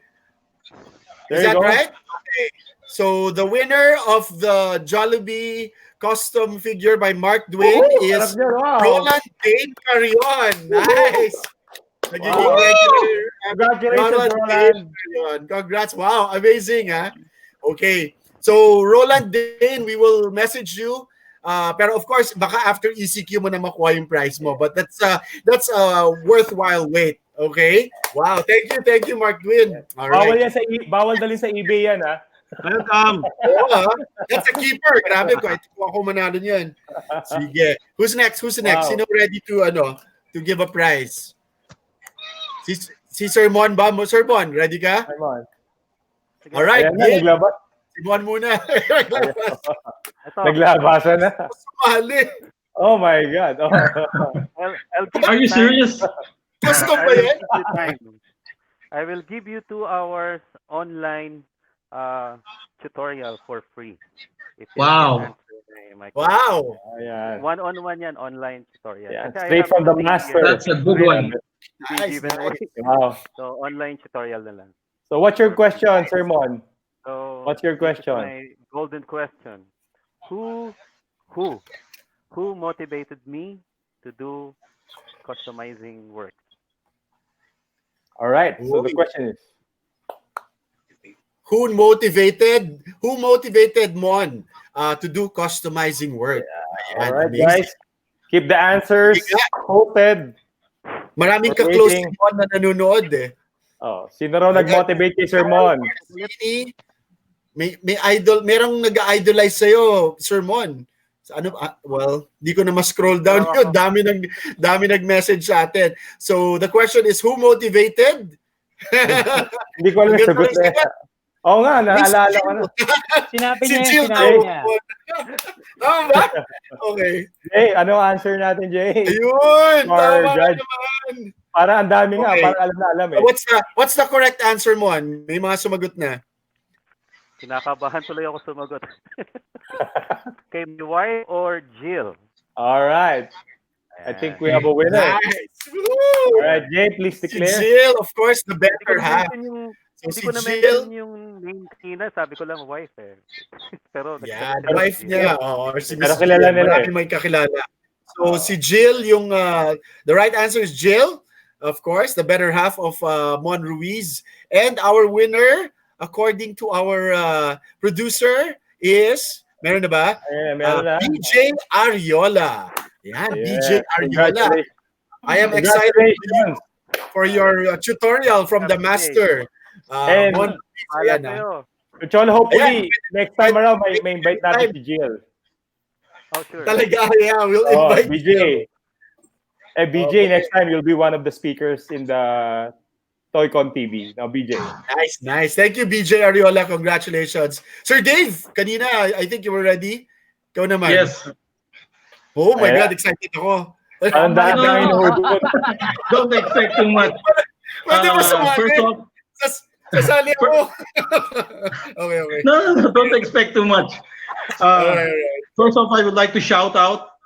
There Is you that go. right? Okay. So the winner of the Jollibee custom figure by Markdwin is Sarap niya, wow. Roland Dane Carrion. Nice. Nagiging Wow. regular. Congratulations, Roland. Carrion. Congrats. Wow, amazing, ha? Okay. So Roland Dane, we will message you. Pero of course, baka after ECQ mo na makuha yung prize mo. But that's a worthwhile wait. Okay? Wow. Thank you, Markdwin. All Bawal right. yan bawal dalhin sa eBay yan, ha? Welcome. Oo, that's a keeper. Grabe, kahit ako manalo niyan. Sige. Who's next? Wow. Sino ready to give a prize? Si Sir Mon ba? Sir Mon, ready ka? Come on. All right. Ayan na, Yeah. naglabas. Si Mon muna. Ito, Naglabasan na. Sumali. Oh my God. Oh. I'll give Are you time. serious? Custom I ba will yan? give you time. I will give you 2 hours online tutorial for free. If you Wow. can answer my Wow. Ayan. one-on-one yan, online tutorial. Ayan. Kasi I Straight have from the something master. here That's a good one. to be Nice. given away. Wow. So, online tutorial na lang. So what's your question, Sir Mon? So, What's your this is question? my golden question. Who motivated me to do customizing work? All right. So the question is, Who motivated Mon to do customizing work? Ayan, all right, amazing. guys, keep the answers posted. Maraming We're ka-close waiting. ni Mon na nanonood eh. Oh, sino raw nag-motivate kay Sir Mon? May idol, merong nag-idolize sa'yo, Sir Mon. Ano, well, di ko na ma-scroll down yun. Dami nag-message sa atin. So, the question is, who motivated? Hindi ko alam yung sagot na yan. Oo nga, naalala ko na. Sinabi Si niya Jill yan, sinabi daw. niya. Tama ba? Okay. Jay, ano ang answer natin, Jay? Ayun, Or tama na judge. naman. Para ang dami nga, Okay. para alam na alam eh. What's the correct answer, Mon? May mga sumagot na. Kinakabahan tuloy ako sumagot. Kay my wife or Jill? All right. I think we have a winner. Nice. All right, Jay, please Si declare. Jill, of course, the Hindi better ko half. na-mention yung, So hindi si ko na Jill, mention yung name kanina. Sabi ko lang wife eh. Pero yeah, nagsagot the sila wife si niya. Jill. Or si Pero Miss kilala Jill. nila Marami may kakilala. So si Jill, the right answer is Jill. Of course, the better half of Mon Ruiz. And our winner, according to our producer, is, meron na ba? Ayan, meron na. BJ Ariola. Yan, BJ Ariola. Congratulations. I am excited Congratulations. for your tutorial from the master. And Mon Ruiz. Pala Ayan, sa'yo. Cholo, hopefully, next time around, may invite natin si Jill. Oh, sure. Talaga, yeah, we'll Oh, invite BJ. you. BJ, Okay. next time you'll be one of the speakers in the TOYCON TV. Now, BJ. Nice. Thank you, BJ Ariola. Congratulations. Sir Dave, kanina, I think you were ready. Ikaw naman. Yes. Oh my Ayan. God, excited ako. Ang dami No. nahugot. Don't expect too much. Pwede mo sumali. First off, Sasali ako. Okay. no, don't expect too much. Alright. First off, I would like to shout out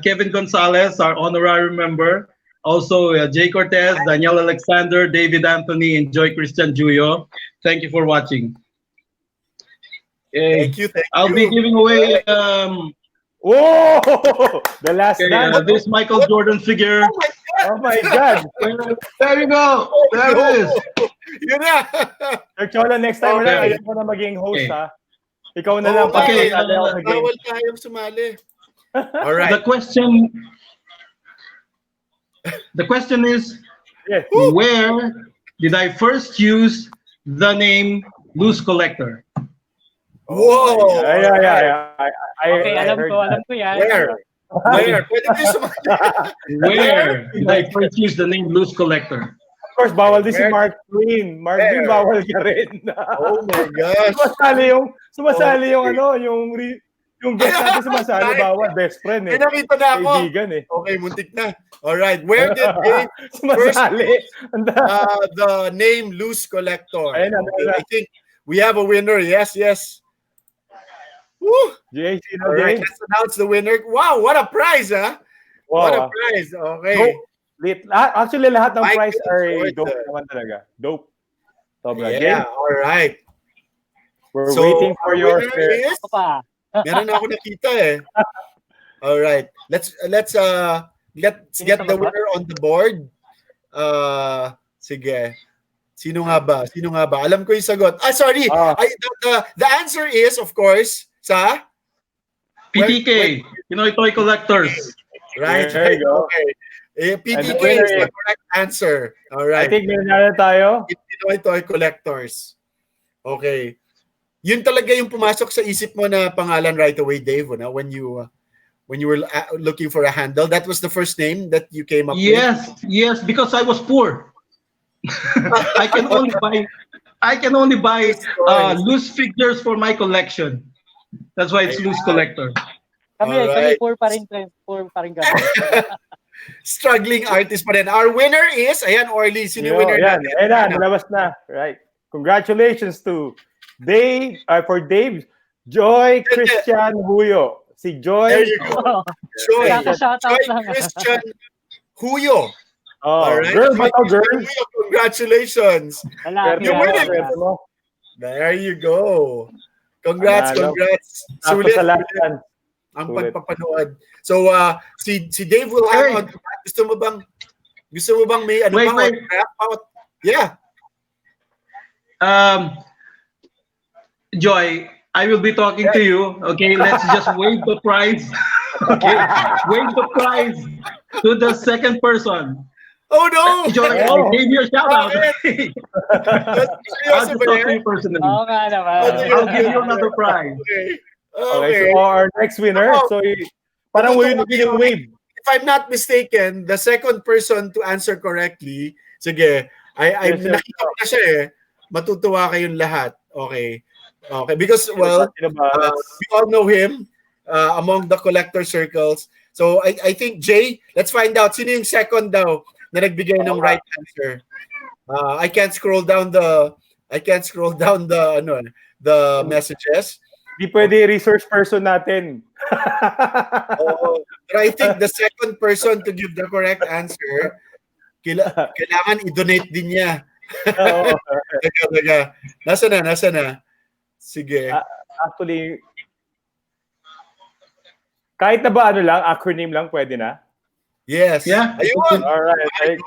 Kevin Gonzalez, our honorary member. Also, Jay Cortez, Daniel Alexander, David Anthony, and Joy Christian Juyo. Thank you for watching. Thank you. I'll be giving away Whoa! The last dance. this Michael Jordan figure. Oh my God. There you go. There it is. Yun na. Sir Cholo, next time Okay. na, ayaw ko na maging host, Okay. ha? Ikaw na lang. Okay, Pasali ako sa game. Bawal tayong sumali. Alright. The question is, Yes. where did I first use the name Loose Collector? Whoa. Okay, I alam heard ko that. yan. Where? Pwede mo yung sumali. Where did I first use the name Loose Collector? Of course, bawal din si Where? Markdwin. Where? Markdwin, bawal ka rin. Oh my gosh. Sumasali yung guest natin sumasali, bawal. Best friend eh. Nakita na ako. Kaibigan eh. Okay, muntik na. Alright, where did they Sumasali. the name Loose Collector? Ayun na, Okay, I think we have a winner. Yes. Woo! JC na, Alright, Jay. let's announce the winner. Wow, what a prize, huh? What a prize. Okay. Actually, lahat ng Myke prize are Jordan. dope naman talaga. Dope. Sobra. Yeah, Game. alright. We're So, waiting for our your winner is... Ako pa. Meron na ako nakita eh. Alright. Let's get the winner on the board. Sige. Sino nga ba? Alam ko yung sagot. Sorry. The answer is, of course, sa PTK, Pinoy Toy Collectors. right. There you go. Okay. PTK And the is the winner correct answer. All I right. think meron na tayo. Pinoy Toy Collectors. Okay. Yun talaga yung pumasok sa isip mo na pangalan right away, Dave, no? When you were looking for a handle. That was the first name that you came up with? Yes, because I was poor. I can only buy loose figures for my collection. That's why it's Loose Collector. Kami poor pa rin kami. Struggling artist pa rin. Our winner is, ayan, Orly, sino yung winner natin? Ayan, nalabas na. Right. Congratulations to Dave, for Dave, Joy Christian Huyo. Si Joy. There you go. Joy Shoutout lang. Christian Huyo. Oh, Alright. girl ba to, girl? Huyo, congratulations. You're winning. There you go. Congrats. Sulit. Ang pagpapanood. So si Dave will hang on. Gusto mo bang may ano pang wrap out? Yeah. Joy, I will be talking to you. Okay, let's just wave the prize. Okay, wave the prize to the second person. Oh no! Joy, I gave you a shout out. I'll just talk to you personally. Oo nga naman. I'll give you another prize. Okay. So our next winner, so parang yung wave. If I'm not mistaken, the second person to answer correctly, sige, nakita ko na siya eh. Matutuwa kayong lahat. Okay. Because, well, we all know him among the collector circles. So, I think, Jay, let's find out. Sino yung second daw na nagbigay ng right answer? I can't scroll down the messages. Di pwede research person natin. But I think the second person to give the correct answer, kailangan i-donate din niya. Teka. Nasa na? Sige. Actually, kahit na ba acronym lang, pwede na? Yes. Yeah. Ayun. Alright.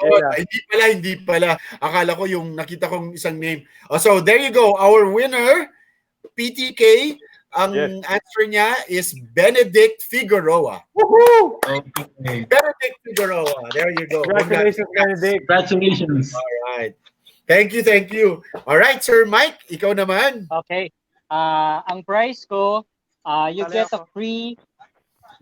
Hindi pala. Akala ko yung nakita kong isang name. So there you go. Our winner, PTK, ang answer niya is Benedict Figueroa. Woohoo! Okay. Benedict Figueroa. There you go. Congratulations, Benedict. Congratulations. All right. Thank you. All right, Sir Myke, ikaw naman. Okay. Ang price ko, you Sali get a ako. free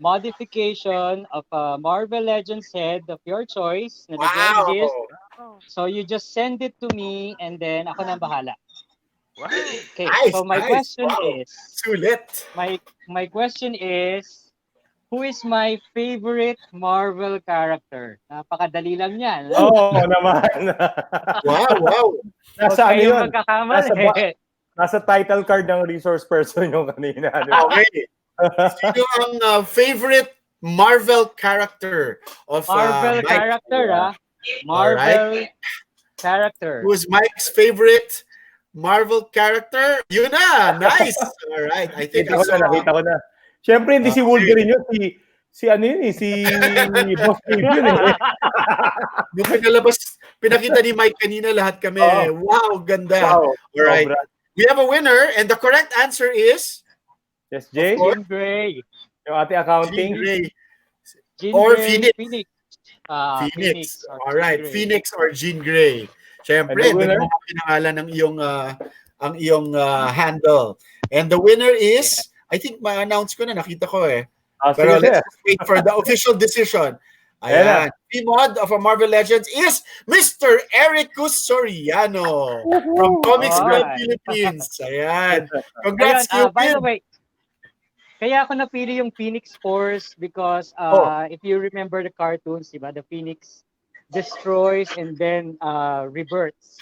modification of a Marvel Legends head of your choice na nag-exist. Wow. Oh, So you just send it to me and then ako na bahala. wow. Okay, Nice, so my nice. question Wow. is, Sulit. my question is, who is my favorite Marvel character? Napakadali lang yan. Oo naman. Wow, wow. Huwag Nasa ano kayong yun? magkakamali. Nasa title card ng resource person yung kanina. Di ba? Okay. Sino ang favorite Marvel character of Marvel Myke? character, Marvel character. Who's Mike's favorite Marvel character? Yun na. Nice. All right. I think I saw. Nakita ko na. Siyempre, hindi si Wolverine yun. Si ano yun eh, si Boss Babe yun eh. Nung pinakita ni Mike kanina lahat kami. Wow, ganda. Wow. All right. Sobra. We have a winner and the correct answer is Yes, Jay? Of course. Jean Grey. Yung ating accounting. Jean Grey. Jean Or Grey, Phoenix. Phoenix. Phoenix. or All Jean right. Grey. Phoenix or Jean Grey. Siyempre, And the winner? doon mo pinangalan ng iyong handle. And the winner is, I think ma-announce ko na, nakita ko eh. Pero Sige, let's sir. just wait for the official decision. Ayan. P-Mod of a Marvel Legends is Mr. Ericus Soriano from Comics Club Alright. Philippines. Ayan. Congrats, Ayun, by the Cupid. way, kaya ako napili yung Phoenix Force because if you remember the cartoons, diba, the Phoenix destroys and then rebirths.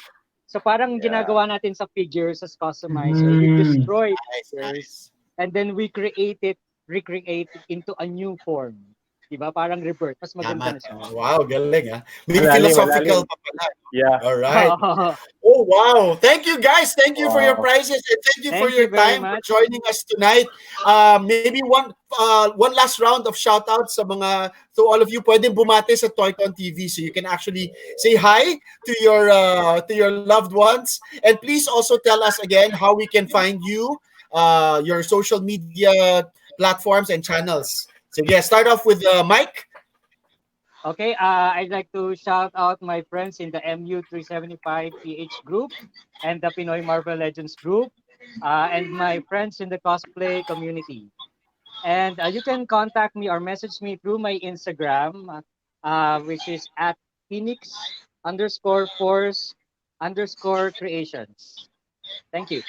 So parang ginagawa natin sa figures as customized. So we destroy figures and then we recreate it into a new form. Diba? Parang rebirth. Mas maganda na siya. Wow, galing ah. May Malalim, philosophical malalim. pa pala. Yeah. All right. Oh, wow. Thank you, guys. Thank you for your Wow. prizes and thank you for Thank you your very time for much. joining us tonight. Maybe one last round of shout-outs sa mga, to all of you, pwedeng bumate sa TOYCON TV so you can actually say hi to your loved ones. And please also tell us again how we can find you, your social media platforms and channels. So yeah, start off with Myke. Okay, I'd like to shout out my friends in the MU375 PH group and the Pinoy Marvel Legends group, and my friends in the cosplay community. And you can contact me or message me through my Instagram, which is at Phoenix_Force_creations. Thank you.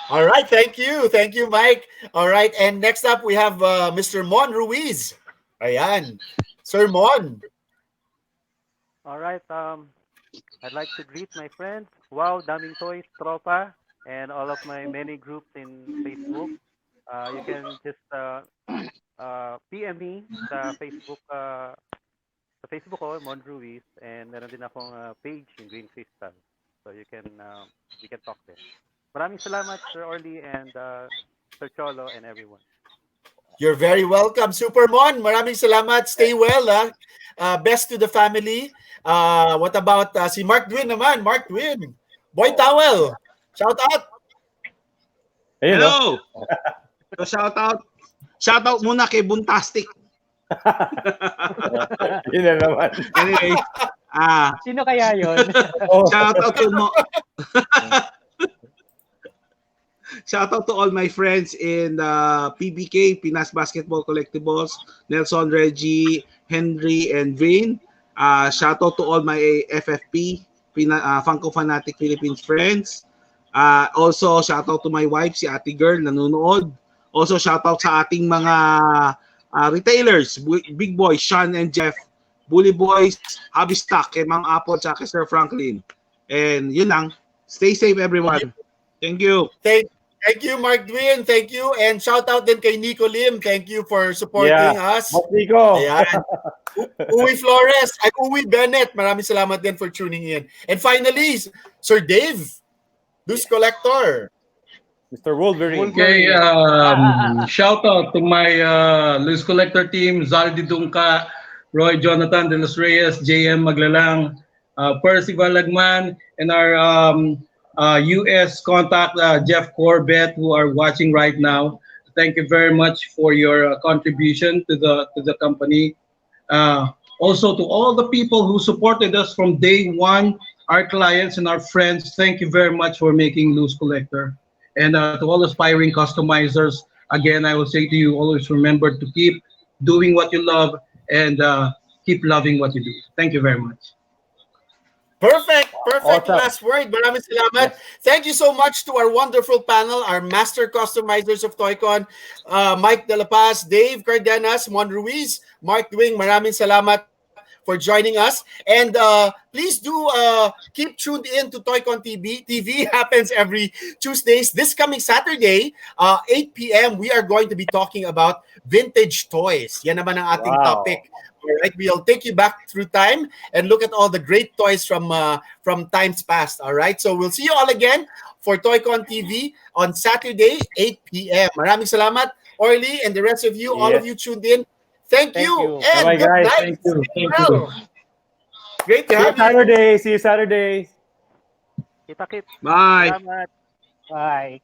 All right, thank you, Myke. All right, and next up we have Mr. Mon Ruiz. Ayan, Sir Mon. All right. I'd like to greet my friends. Wow, daming toys, tropa, and all of my many groups in Facebook. You can just PM me sa Facebook ko, Mon Ruiz, and meron din akong page in Green Crystal. So you can talk there. Maraming salamat, Sir Orly and Sir Cholo and everyone. You're very welcome, Supermon. Maraming salamat. Stay well. Best to the family. What about si Markdwin naman? Markdwin. Boy Towel. Shout out. Ayun, Hello! So shout out muna kay Buntastic. Yun na naman. Anyway, Sino kaya yon? shout out to shout out to all my friends in PBK, Pinas Basketball Collectibles, Nelson, Reggie, Henry, and Vin. Shout out to all my FFP, Funko Fanatic Philippines friends. Also, shout out to my wife, si Ate Girl, nanonood. Also, shout out sa ating mga retailers, Big Boys, Sean and Jeff, Bully Boys, Hobby Stock, kay Mang Apple, sa Sir Franklin. And yun lang. Stay safe, everyone. Thank you. Thank you, Markdwin. Thank you. And shout out din kay Nico Lim. Thank you for supporting us. Boss Nico. Ayan. Uwi Flores at Uwi Bennett. Maraming salamat din for tuning in. And finally, Sir Dave, Loose Collector. Mr. Wolverine. Okay, shout out to my Loose Collector team, Zaldi Dungka, Roy Jonathan de los Reyes, JM Maglalang, Percy Balagman, and our US contact, Jeff Corbett, who are watching right now. Thank you very much for your contribution to the company. Also to all the people who supported us from day one, our clients and our friends, thank you very much for making Loose Collector. And to all aspiring customizers, again, I will say to you, always remember to keep doing what you love and keep loving what you do. Thank you very much. Perfect Awesome. last word. Maraming salamat. Yes. Thank you so much to our wonderful panel, our master customizers of TOYCON, Myke Dela, Dave Cardenas, Mon Ruiz, Markdwin. Maraming salamat for joining us. And please do keep tuned in to TOYCON TV. TV happens every Tuesdays. This coming Saturday, 8 p.m., we are going to be talking about vintage toys. Yan naman ang ating Wow. topic. All right, we'll take you back through time and look at all the great toys from times past. All right, so we'll see you all again for TOYCON TV on Saturday, 8 p.m. Maraming salamat, Orly, and the rest of you, all of Yes. you tuned in. Thank Thank you you. and Bye-bye, good guys. night. Thank you. Stay Thank you. well. Great to See you have you. Saturday. See you Saturday. Kita-kit. Bye. Salamat. Bye.